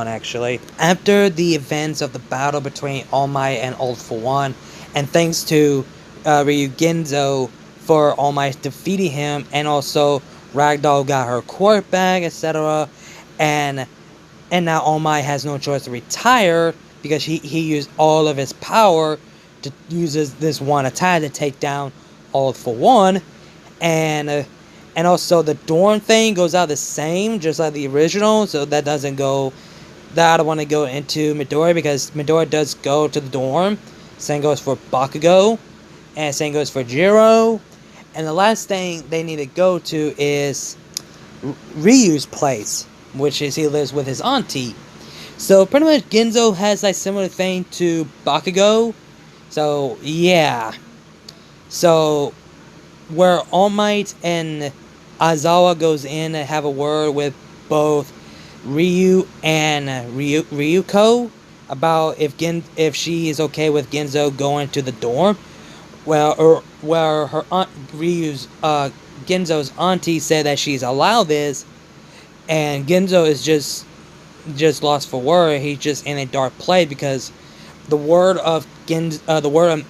actually. After the events of the battle between All Might and All for One, and thanks to Ryu Genzo for All Might defeating him, and also Ragdoll got her quirk back, etc. And now All Might has no choice to retire because he used all of his power to use this one attack to take down All for One, and also the dorm thing goes out the same, just like the original. So that doesn't go. That I don't want to go into Midori, because Midori does go to the dorm. Same goes for Bakugo, and same goes for Jiro. And the last thing they need to go to is Ryu's place, which is he lives with his auntie. So pretty much Genzo has a similar thing to Bakugo. So yeah. So where All Might and Aizawa goes in and have a word with both Ryu and Ryuko about if she is okay with Genzo going to the dorm. Where her aunt Genzo's auntie said that she's allowed this, and Genzo is just lost for word. He's just in a dark place because the word of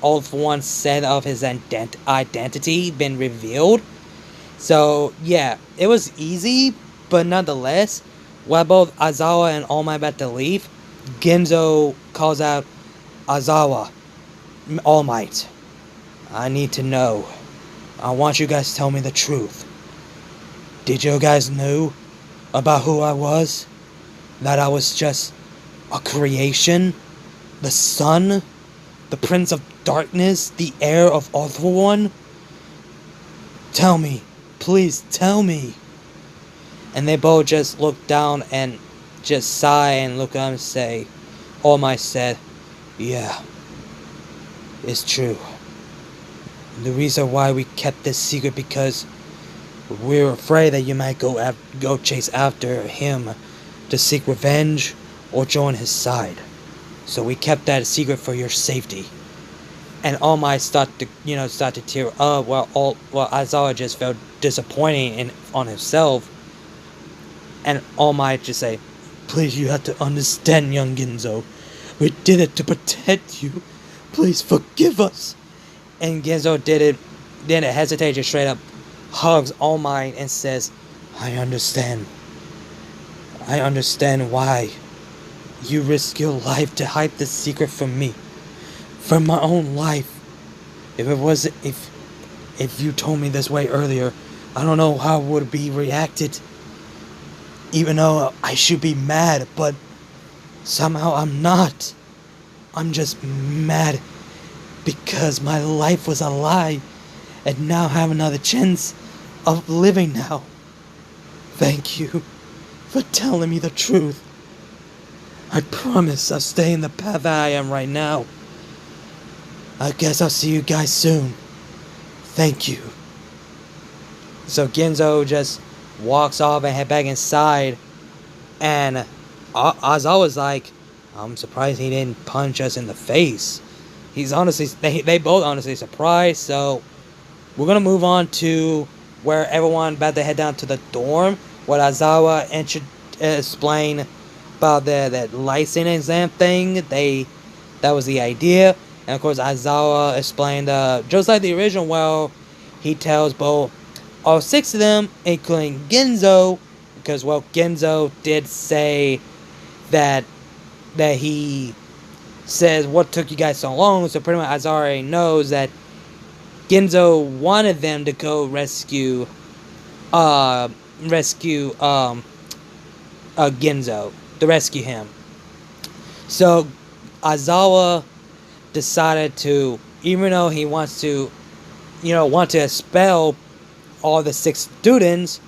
All for One said of his identity been revealed. So yeah, it was easy, but nonetheless, while both Aizawa and All Might about to leave, Genzo calls out, Aizawa, All Might, I need to know. I want you guys to tell me the truth. Did you guys know about who I was? That I was just a creation? The sun? The Prince of Darkness? The heir of All for One? Tell me. Please tell me. And they both just look down and just sigh and look up and say, All Might said, yeah, it's true. The reason why we kept this secret because we're afraid that you might go chase after him to seek revenge or join his side. So we kept that a secret for your safety. And All Might start to tear up, while Aizawa just felt disappointing on himself. And All Might just say, please, you have to understand, young Genzo. We did it to protect you. Please forgive us. And Genzo didn't hesitate, just straight up hugs All Might and says, I understand. I understand why you risk your life to hide this secret from me. From my own life. If you told me this way earlier, I don't know how I would be reacted. Even though I should be mad, but somehow I'm not. I'm just mad because my life was a lie, and now I have another chance of living now. Thank you for telling me the truth. I promise I'll stay in the path that I am right now. I guess I'll see you guys soon. Thank you. So Genzo just walks off and head back inside, and Aizawa's like, I'm surprised he didn't punch us in the face. He's honestly, they both honestly surprised. So we're gonna move on to where everyone about to head down to the dorm, where Aizawa explained about the license exam thing. That was the idea, and of course Aizawa explained just like the original. Well, he tells both all 6 of them, including Genzo, because well, Genzo did say that he says, what took you guys so long? So pretty much Aizawa already knows that Ginzo wanted them to go rescue Ginzo, to rescue him. So Aizawa decided to, even though he wants to, want to expel all the 6 students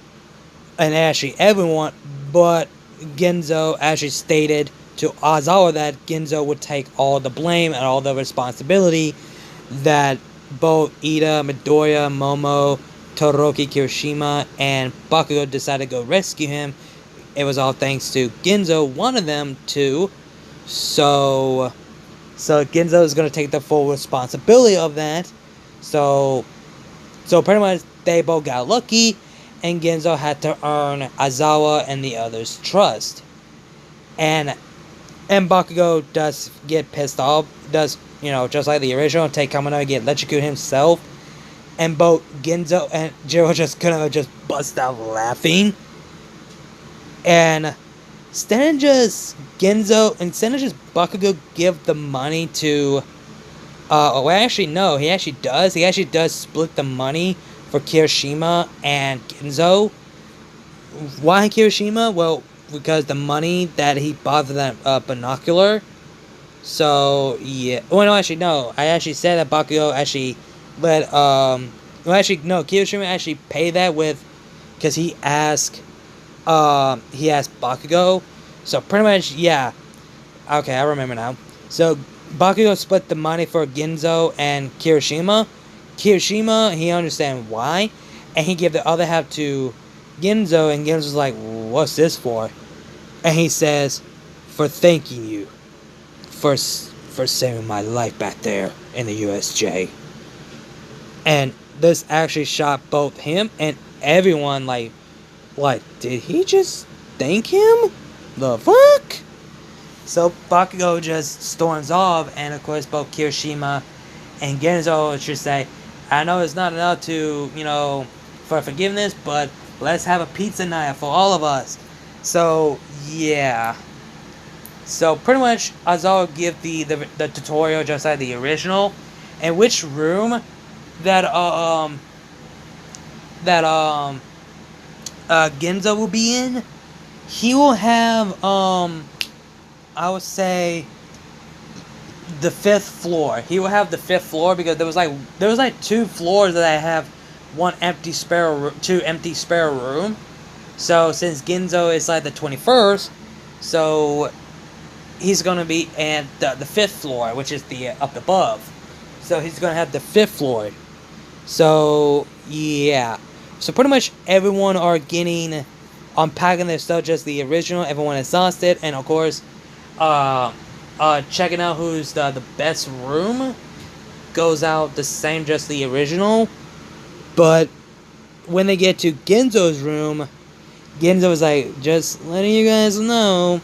and actually everyone, but Ginzo actually stated to Aizawa that Ginzo would take all the blame and all the responsibility, that both Ida, Midoriya, Momo, Todoroki, Kirishima, and Bakugo decided to go rescue him. It was all thanks to Ginzo wanted them to. So Ginzo is going to take the full responsibility of that. So pretty much they both got lucky, and Ginzo had to earn Aizawa and the others' trust. And Bakugo does get pissed off, does, just like the original, take Kamino and get electrocuted himself. And both Ginzo and Jiro just kind of just bust out laughing. And instead of just Bakugo give the money to, actually no, he actually does split the money for Kirishima and Ginzo. Why Kirishima? Well, because the money that he bought for that binocular. So yeah, well no, actually no, I actually said that Bakugo actually let Kirishima actually paid that with, because he asked Bakugo. So pretty much, yeah. Okay, I remember now. So Bakugo split the money for Ginzo and Kirishima. Kirishima, he understand why, and he gave the other half to Ginzo, and Ginzo's like, what's this for? And he says, for thanking you for saving my life back there in the USJ. And this actually shocked both him and everyone, like, did he just thank him? The fuck? So Bakugo just storms off, and of course both Kirishima and Ginzo should say, I know it's not enough to, for forgiveness, but let's have a pizza night for all of us. So, yeah. So, pretty much, Aizawa give the tutorial just like the original, and which room that Ginzo will be in. He will have, I would say, the 5th floor. He will have the 5th floor, because there was like 2 floors that I have two empty spare room. So since Ginzo is like the 21st, so he's gonna be at the 5th floor, which is the up above. So he's gonna have the 5th floor. So yeah. So pretty much everyone are getting unpacking their stuff, just the original. Everyone is exhausted, and of course, checking out who's the best room goes out the same, just the original. But when they get to Ginzo's room, Ginzo is like, just letting you guys know,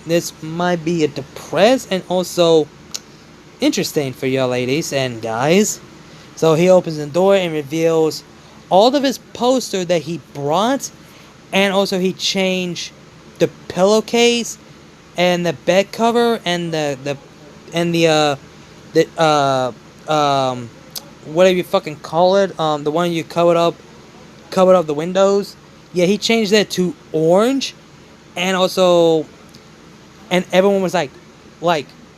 this might be a depressed and also interesting for y'all ladies and guys. So he opens the door and reveals all of his poster that he brought, and also he changed the pillowcase and the bed cover and whatever you fucking call it, the one you covered up the windows. Yeah, he changed that to orange, and also, and everyone was like,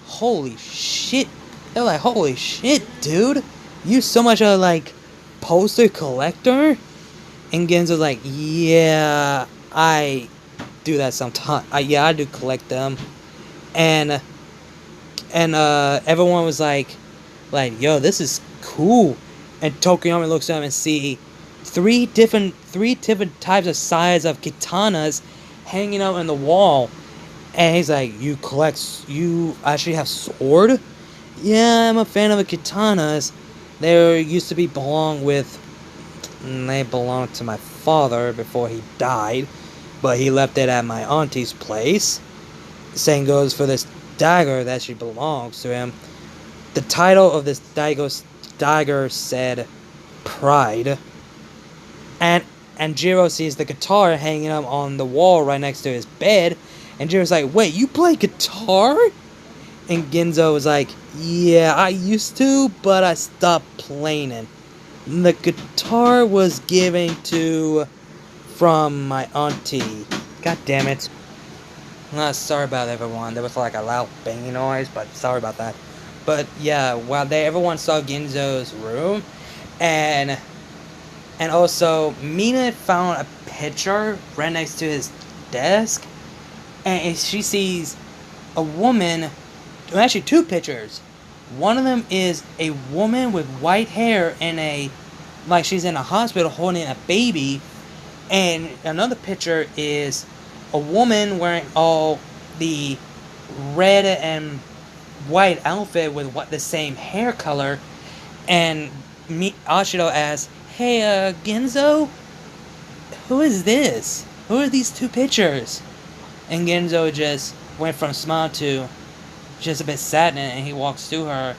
holy shit. They were like, holy shit, dude, you so much of like poster collector. And Genzo's like, yeah, I do that sometimes. Yeah, I do collect them. And everyone was like, yo, this is cool. And Tokoyami looks at him and see three different types of size of katanas hanging out on the wall. And he's like, you actually have sword? Yeah, I'm a fan of the katanas. They used to be they belonged to my father before he died, but he left it at my auntie's place. Same goes for this dagger that actually belongs to him. The title of this dagger said Pride. And Jiro sees the guitar hanging up on the wall right next to his bed, and Jiro's like, wait, you play guitar? And Ginzo was like, yeah, I used to, but I stopped playing it. The guitar was given to from my auntie. God damn it. Sorry about everyone. There was like a loud banging noise, but sorry about that. But yeah, while everyone saw Ginzo's room, and also Mina found a picture right next to his desk, and she sees a woman, well, actually two pictures. One of them is a woman with white hair and like she's in a hospital holding a baby, and another picture is a woman wearing all the red and white outfit with the same hair color, and Ashido asks, "Hey, Genzo, who is this? Who are these two pictures?" And Genzo just went from smile to just a bit saddened, and he walks to her,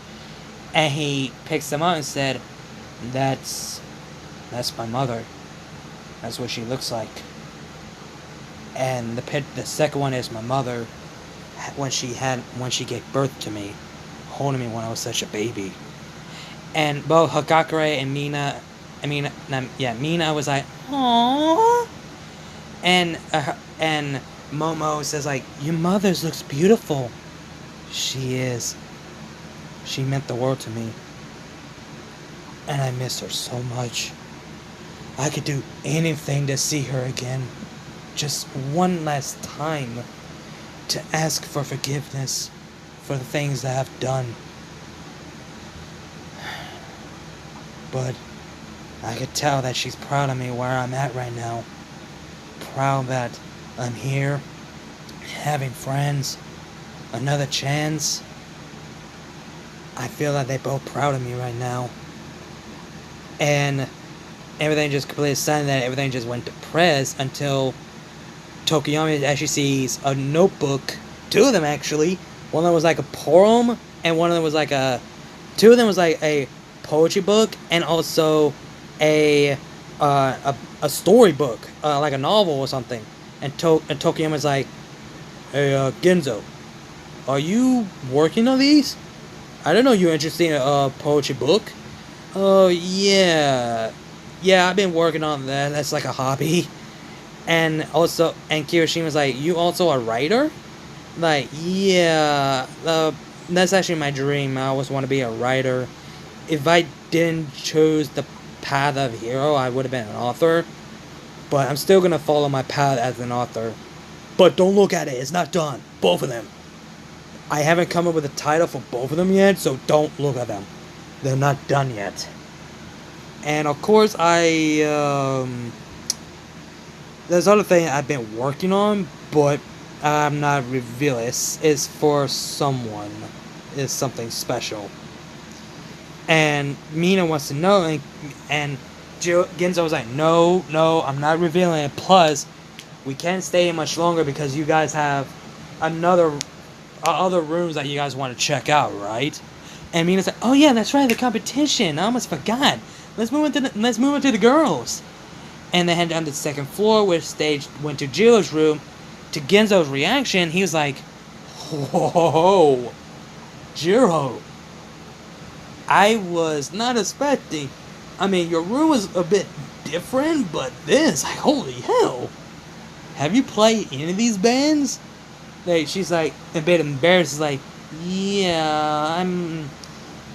and he picks them up and said, That's my mother. That's what she looks like." And the second one is my mother when she gave birth to me, holding me when I was such a baby. And both Hagakure and Mina was like, "Aww." And Momo says like, "Your mother's looks beautiful." She is. She meant the world to me. And I miss her so much. I could do anything to see her again. Just one last time. To ask for forgiveness for the things that I've done. But I could tell that she's proud of me where I'm at right now. Proud that I'm here, having friends, another chance. I feel that they're both proud of me right now. And everything just completely silent, that everything just went depressed until Tokoyami actually sees a notebook. Two of them actually. One of them was like a poem, and one of them was like two of them was like a poetry book, and also a storybook, like a novel or something. And Tokoyami was like, "Hey, Genzo, are you working on these? I don't know you're interested in a poetry book." "Oh, yeah. Yeah, I've been working on that. That's like a hobby." And also, and Kirishima was like, "You also a writer?" Like, "Yeah, that's actually my dream. I always want to be a writer. If I didn't choose the path of hero, I would have been an author. But I'm still going to follow my path as an author. But don't look at it. It's not done. Both of them. I haven't come up with a title for both of them yet, so don't look at them. They're not done yet." And of course, there's other thing I've been working on, but I'm not revealing. It's for someone. It's something special. And Mina wants to know, and Genzo was like, no, I'm not revealing it. Plus, we can't stay much longer because you guys have other rooms that you guys want to check out, right? And Mina's like, "Oh yeah, that's right, the competition. I almost forgot. Let's move into the girls." And they head down to the second floor, which they went to Jiro's room. To Genzo's reaction, he was like, "Whoa, Jiro, I was not expecting. I mean, your room was a bit different, but this, like, holy hell. Have you played any of these bands?" Like, she's like a bit embarrassed, like, "Yeah,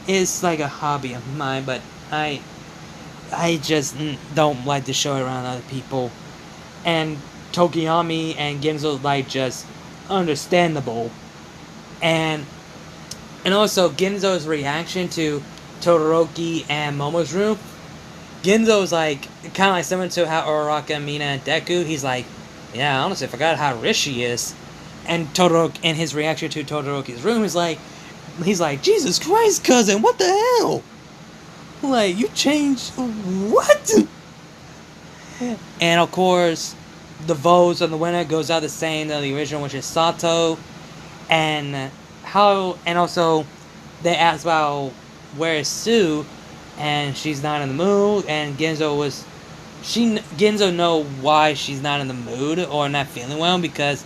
it's like a hobby of mine, but I just don't like to show it around other people." And Tokoyami and Genzo like just understandable. And also Genzo's reaction to Todoroki and Momo's room. Genzo's like kind of like similar to how Uraraka, Mina, and Deku. He's like, "Yeah, I honestly forgot how rich she is." And Todoroki, and his reaction to Todoroki's room is like, he's like, "Jesus Christ, cousin, what the hell? Like, you changed what?" And of course, the votes on the winner goes out the same as the original, which is Sato. And also they asked about where is Sue, and she's not in the mood. And Genzo know why she's not in the mood or not feeling well, because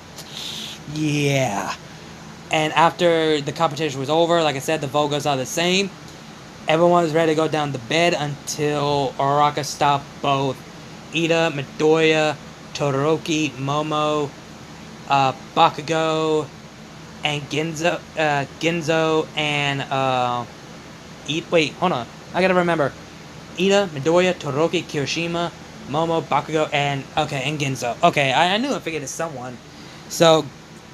yeah. And after the competition was over, like I said, the vote goes out the same. everyone was ready to go down to bed until Uraraka stopped both Ida, Midoriya, Todoroki, Momo, Bakugo, and Ginzo, and wait, hold on. I gotta remember. Ida, Midoriya, Todoroki, Kirishima, Momo, Bakugo, and Ginzo. Okay, I knew I figured it's someone. So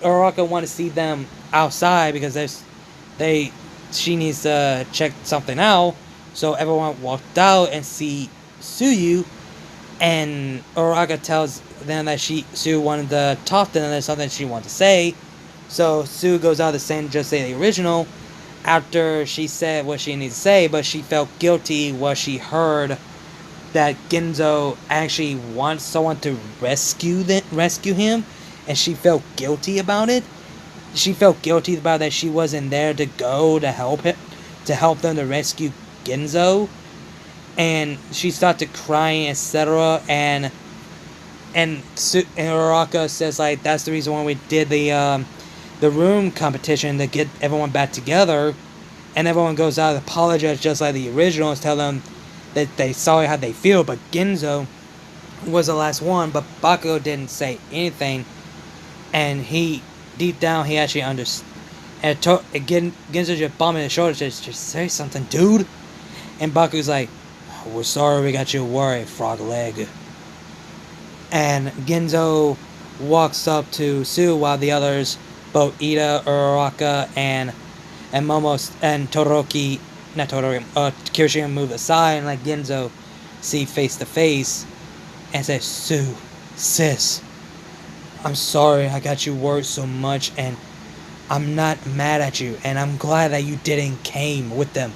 Uraraka wanted to see them outside because she needs to check something out. So everyone walked out and see Tsuyu, and Uraraka tells them that Tsuyu wanted to talk to them. There's something she wanted to say. So Tsuyu goes out to say the original after she said what she needed to say, but she felt guilty when she heard that Ginzo actually wants someone to rescue him, and she felt guilty about it. She felt guilty about that she wasn't there to go to help them to rescue Ginzo, and she started crying, etc. And Uraraka says like that's the reason why we did the room competition, to get everyone back together, and everyone goes out and apologizes just like the originals, tell them that they sorry how they feel, but Ginzo was the last one, but Bakugo didn't say anything, and he, deep down, he actually understood, and Ginzo just bumping his shoulder, just say something, dude, and Bakugo's like, we're sorry we got you worried, frog leg, and Ginzo walks up to Sue while the others, both Ida, Uraraka, and Momo and Todoroki, not Todoroki, Kirishima move aside and let Ginzo see face to face and say, Sue, sis, I'm sorry I got you worried so much, and I'm not mad at you, and I'm glad that you didn't came with them,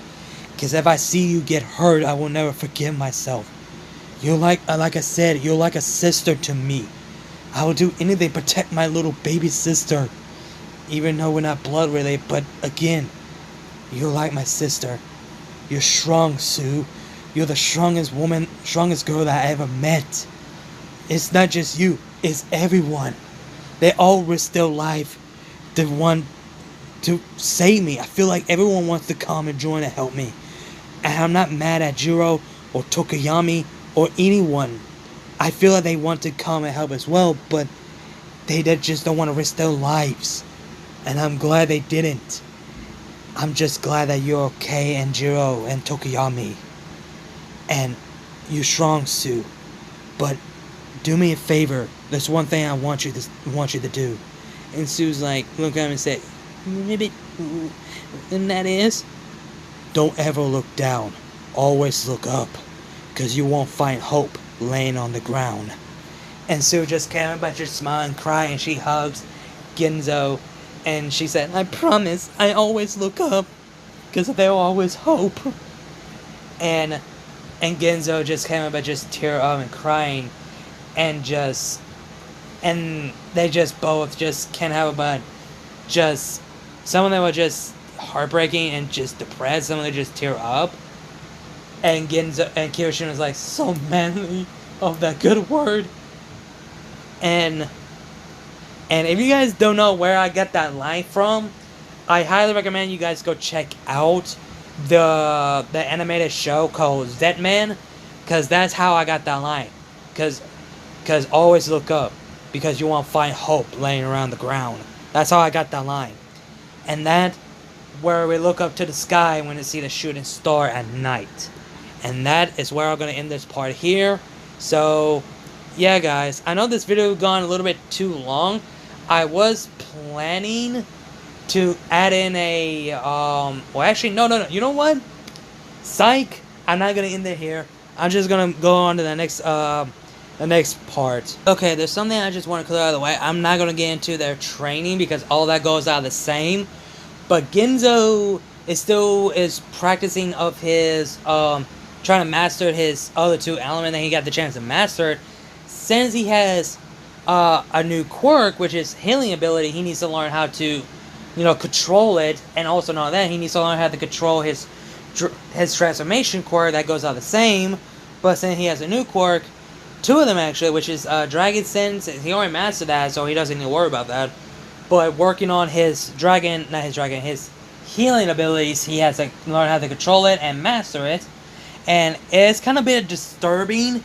because if I see you get hurt, I will never forgive myself. You're like I said, you're like a sister to me. I will do anything to protect my little baby sister. Even though we're not blood related, but again, you're like my sister. You're strong, Sue. You're the strongest girl that I ever met. It's not just you, it's everyone. They all risk their life to want to save me. I feel like everyone wants to come and join and help me. And I'm not mad at Jiro or Tokoyami or anyone. I feel like they want to come and help as well, but they just don't want to risk their lives. And I'm glad they didn't. I'm just glad that you're okay, and Jiro and Tokoyami. And you're strong, Sue. But do me a favor. There's one thing I want you to do. And Sue's like, look at him and say, maybe, and that is, don't ever look down. Always look up. Because you won't find hope laying on the ground. And Sue just came by, just smile and cry, and she hugs Ginzo. And she said, I promise, I always look up, because there'll always hope. And Ginzo just came up by just tear up and crying, and they just both just can't help but just, some of them were just heartbreaking and just depressed, some of them just tear up. And Ginzo and Kirishima was like, so manly of that good word. And if you guys don't know where I got that line from, I highly recommend you guys go check out the animated show called Z-Man, because that's how I got that line. Because always look up, because you won't find hope laying around the ground. That's how I got that line. And that, where we look up to the sky when we see the shooting star at night. And that is where I'm going to end this part here. So, yeah guys, I know this video gone a little bit too long. I was planning to add in a, well actually, no, you know what? Psych! I'm not gonna end it here. I'm just gonna go on to the next part. Okay, there's something I just want to clear out of the way. I'm not gonna get into their training because all that goes out the same. But Ginzo is practicing of his, trying to master his other two elements that he got the chance to master. Since he has a new quirk, which is healing ability, he needs to learn how to, control it, and also not that, he needs to learn how to control his transformation quirk that goes out the same. But since he has a new quirk, two of them actually, which is Dragon Sense, he already mastered that, so he doesn't need to worry about that. But working on his healing abilities, he has to learn how to control it and master it. And it's kind of a bit disturbing,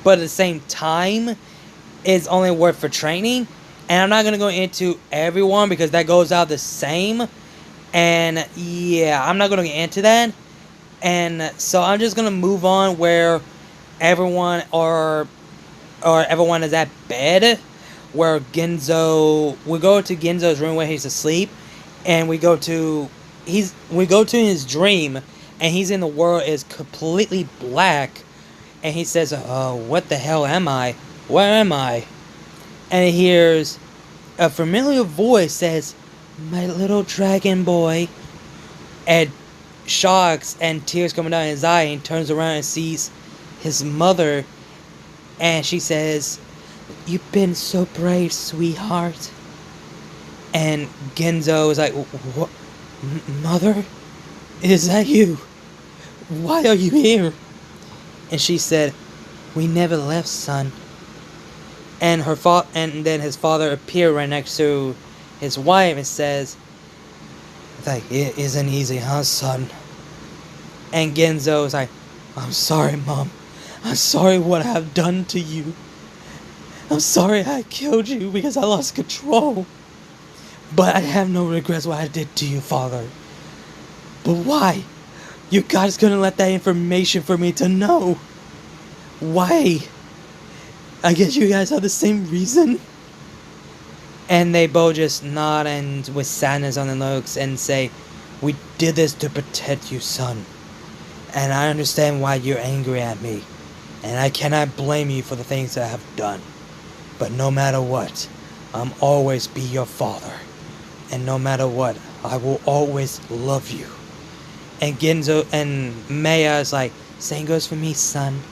but at the same time, it's only worth for training. And I'm not going to go into everyone because that goes out the same. And yeah, I'm not going to get into that. And so I'm just going to move on where everyone or everyone is at bed. Where we go to Genzo's room where he's asleep. And we go to his dream. And he's in the world is completely black. And he says, "Oh, what the hell am I? Where am I?" And he hears a familiar voice says, "My little dragon boy." And shocks and tears coming down his eye, and he turns around and sees his mother. And she says, "You've been so brave, sweetheart." And Genzo is like, "What? Mother? Is that you? Why are you here?" And she said, "We never left, son." And and then his father appeared right next to his wife and says, like, "It isn't easy, huh, son?" And Genzo is like, "I'm sorry, Mom. I'm sorry what I've done to you. I'm sorry I killed you because I lost control. But I have no regrets what I did to you, Father." "But why? You guys couldn't let that information for me to know. Why? I guess you guys have the same reason?" And they both just nod and with sadness on their looks and say, "We did this to protect you, son. And I understand why you're angry at me. And I cannot blame you for the things that I have done. But no matter what, I'm always be your father. And no matter what, I will always love you." And Genzo and MHA is like, "Same goes for me, son.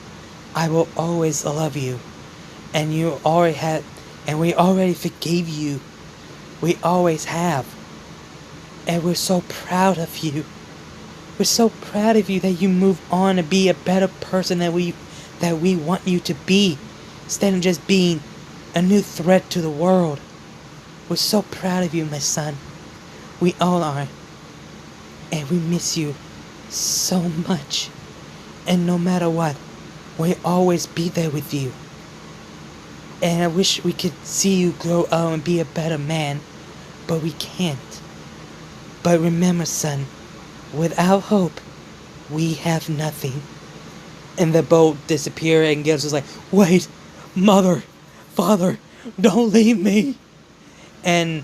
I will always love you. And you already had, and we already forgave you. We always have. And we're so proud of you. We're so proud of you that you move on to be a better person that we want you to be, instead of just being a new threat to the world. We're so proud of you, my son. We all are. And we miss you so much. And no matter what, we'll always be there with you. And I wish we could see you grow up and be a better man, but we can't. But remember, son, without hope, we have nothing." And the boat disappeared, and Gibbs was like, "Wait, Mother, Father, don't leave me." And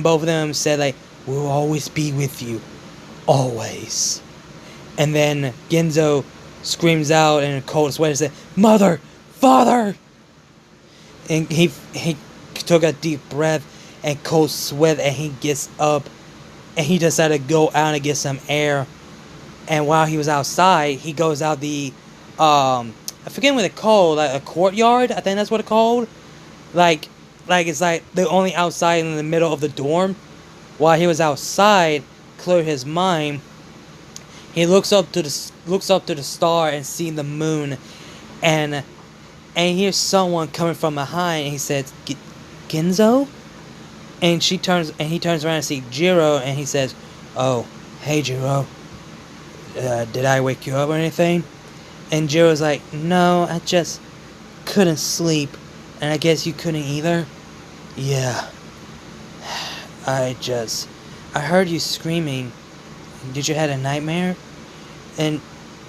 both of them said, like, "We'll always be with you. Always." And then Genzo screams out in a cold sweat and said, "Mother, Father!" And he took a deep breath and cold sweat, and he gets up and he decided to go out and get some air. And while he was outside, he goes out the I forget what it's called, like a courtyard, I think that's what it's called. Like it's like the only outside in the middle of the dorm. While he was outside, clear his mind, he looks up to the star and sees the moon, and he hears someone coming from behind, and he says, "Genzo?" And he turns around and sees Jiro, and he says, "Oh, hey Jiro. Did I wake you up or anything?" And Jiro's like, "No, I just couldn't sleep. And I guess you couldn't either?" "Yeah. I heard you screaming. Did you have a nightmare?" And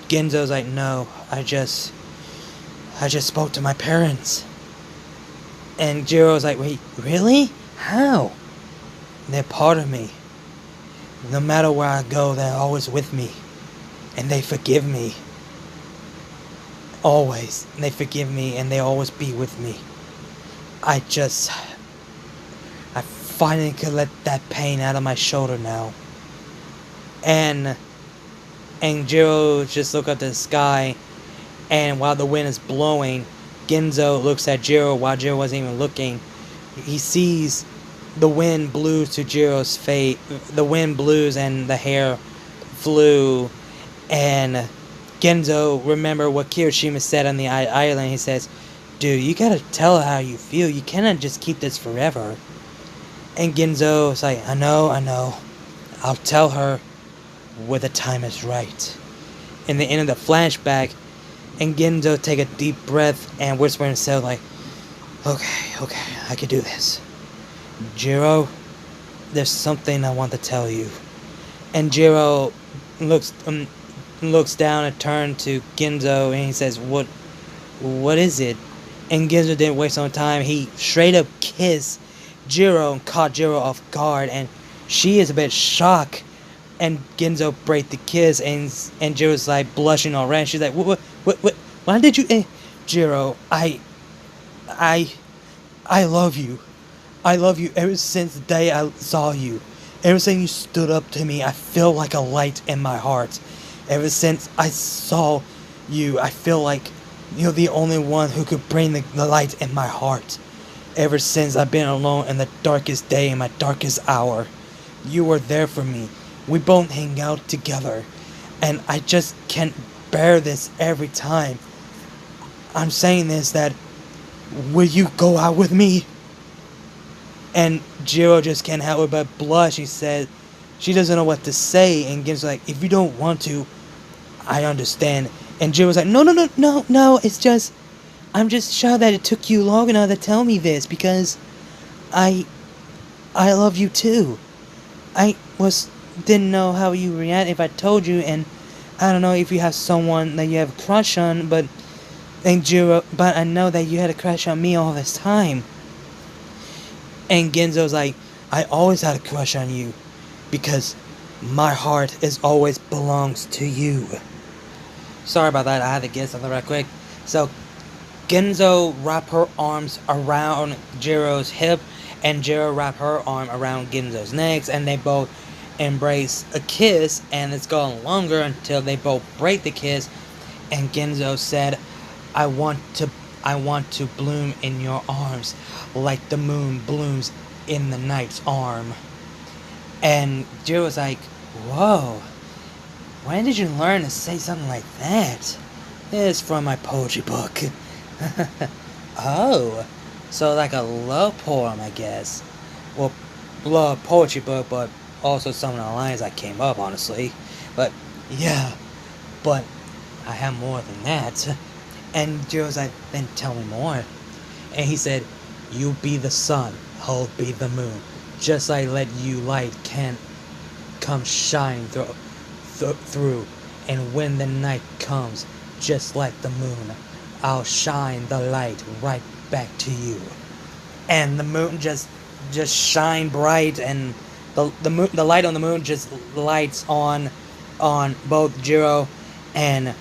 Genzo's like, "No, I just spoke to my parents." And Jiro's like, "Wait, really? How?" "They're part of me. No matter where I go, they're always with me. And they forgive me. Always. And they forgive me, and they always be with me. I finally could let that pain out of my shoulder now." And Jiro just look up to the sky, and while the wind is blowing, Genzo looks at Jiro while Jiro wasn't even looking. He sees the wind blew to Jiro's face. The wind blew and the hair flew. And Genzo remember what Kirishima said on the island. He says, "Dude, you gotta tell her how you feel. You cannot just keep this forever." And Genzo is like, I know. I'll tell her when the time is right. In the end of the flashback, and Ginzo take a deep breath and whisper to himself like, okay, I can do this. Jiro, there's something I want to tell you. And Jiro looks down and turns to Ginzo and he says, what is it? And Ginzo didn't waste no time. He straight up kissed Jiro and caught Jiro off guard, and she is a bit shocked. And Ginzo break the kiss, and Jiro's like blushing already. She's like, what, why did you, Jiro, I love you. I love you ever since the day I saw you. Ever since you stood up to me, I feel like a light in my heart. Ever since I saw you, I feel like you're the only one who could bring the light in my heart. Ever since I've been alone in the darkest day, in my darkest hour, you were there for me. We both hang out together, and I just can't bear this every time. I'm saying this, that will you go out with me? And Jiro just can't help it but blush. She said she doesn't know what to say, and Gin's like, if you don't want to, I understand. And Jiro's like, no, it's just, I'm just shocked that it took you long enough to tell me this, because I love you too. Didn't know how you react if I told you, and I don't know if you have someone that you have a crush on, but I know that you had a crush on me all this time. And Ginzo's like, I always had a crush on you, because my heart always belongs to you. Sorry about that, I had to get something right quick. So, Ginzo wrapped her arms around Jiro's hip, and Jiro wrapped her arm around Ginzo's neck, and they both embrace a kiss, and it's going longer until they both break the kiss. And Ginzo said, I want to bloom in your arms like the moon blooms in the night's arm. And Jiro was like, whoa, when did you learn to say something like that? It's from my poetry book. Oh, so like a love poem, I guess. Well, love poetry book, but also some of the lines I came up, honestly. But, yeah. But, I have more than that. And Jiro's like, then tell me more. And he said, you be the sun, I'll be the moon. Just like let you light can come shine through. And when the night comes, just like the moon, I'll shine the light right back to you. And the moon just shine bright, and the light on the moon just lights on both Jiro and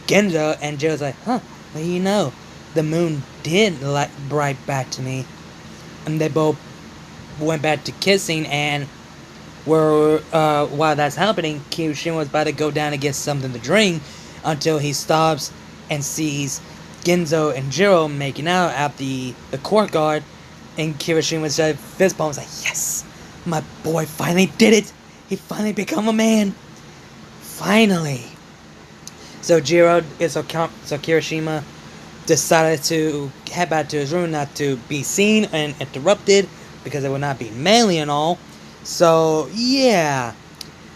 Ginzo, and Jiro's like, huh, well, you know, the moon did light bright back to me. And they both went back to kissing, and while that's happening, Kirishima was about to go down to get something to drink until he stops and sees Ginzo and Jiro making out at the courtyard, and Kirishima just fist bumps like, yes, my boy finally did it. He finally become a man. Finally. So Kirishima decided to head back to his room, not to be seen and interrupted, because it would not be manly and all. So yeah.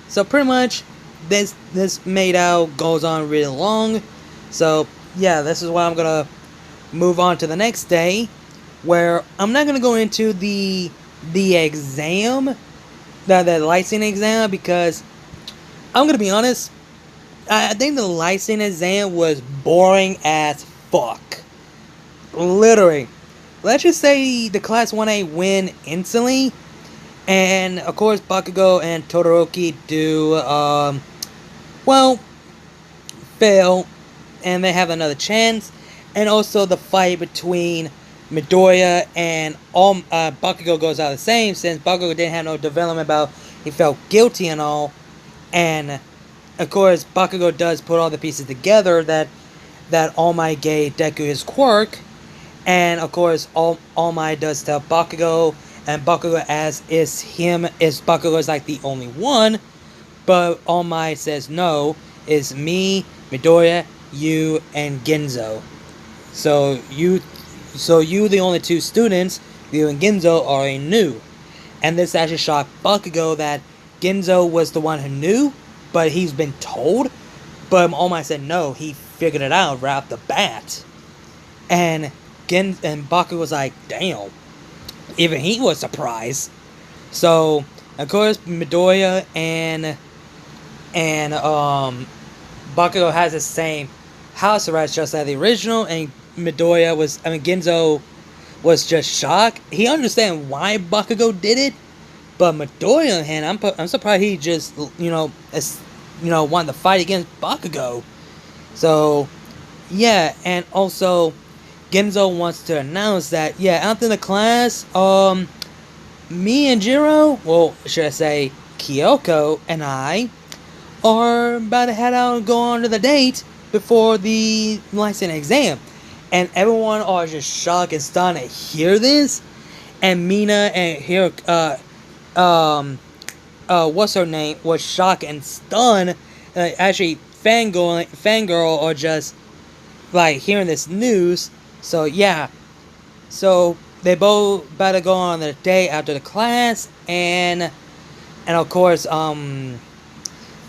So pretty much this made out goes on really long. So yeah, this is why I'm gonna move on to the next day, where I'm not gonna go into the exam, the licensing exam, because I'm gonna be honest, I think the licensing exam was boring as fuck. Literally. Let's just say the Class 1A win instantly, and of course Bakugo and Todoroki do, fail, and they have another chance. And also the fight between Midoriya and Bakugo goes out the same, since Bakugo didn't have no development about he felt guilty and all. And of course Bakugo does put all the pieces together that All Might gave Deku his quirk. And of course All Might does tell Bakugo, and Bakugo Bakugo is like the only one, but All Might says no, it's me, Midoriya, you, and Ginzo. So you the only two students, you and Ginzo, are new. And this actually shocked Bakugo that Ginzo was the one who knew, but he's been told. But All Might said no, he figured it out right off the bat. And Bakugo was like, damn. Even he was surprised. So, of course, Midoriya and Bakugo has the same house arrest just like the original, and Ginzo was just shocked. He understand why Bakugo did it, but Midoriya on hand, I'm surprised he just wanted to fight against Bakugo. So yeah, and also Ginzo wants to announce that after the class, me and Jiro, well, should I say Kyoko and I, are about to head out and go on to the date before the license exam. And everyone are just shocked and stunned to hear this. And Mina and what's her name, was shocked and stunned. Actually, fangirl are just like hearing this news. So yeah. So they both about to go on their date after the class, and of course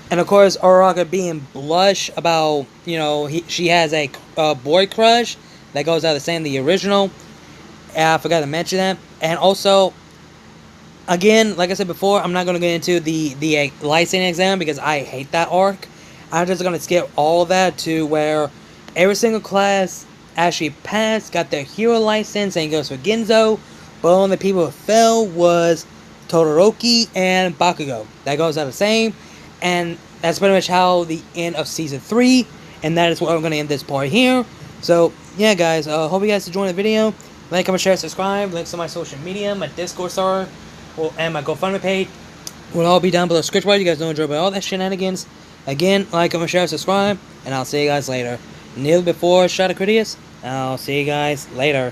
Uraraka being blush about, she has a boy crush that goes out the same the original. I forgot to mention that. And also, again, like I said before, I'm not going to get into the licensing exam because I hate that arc. I'm just going to skip all of that to where every single class actually passed, got their hero license, and it goes for Ginzo. But only the people who fell was Todoroki and Bakugo. That goes out the same. And that's pretty much how the end of Season 3. And that is where I'm going to end this part here. So, yeah, guys. Hope you guys enjoyed the video. Like, comment, share, subscribe. Links to my social media, my Discord server, and my GoFundMe page will all be down below. You guys don't enjoy all that shenanigans. Again, like, comment, share, subscribe. And I'll see you guys later. Kneel before shot of Critias. I'll see you guys later.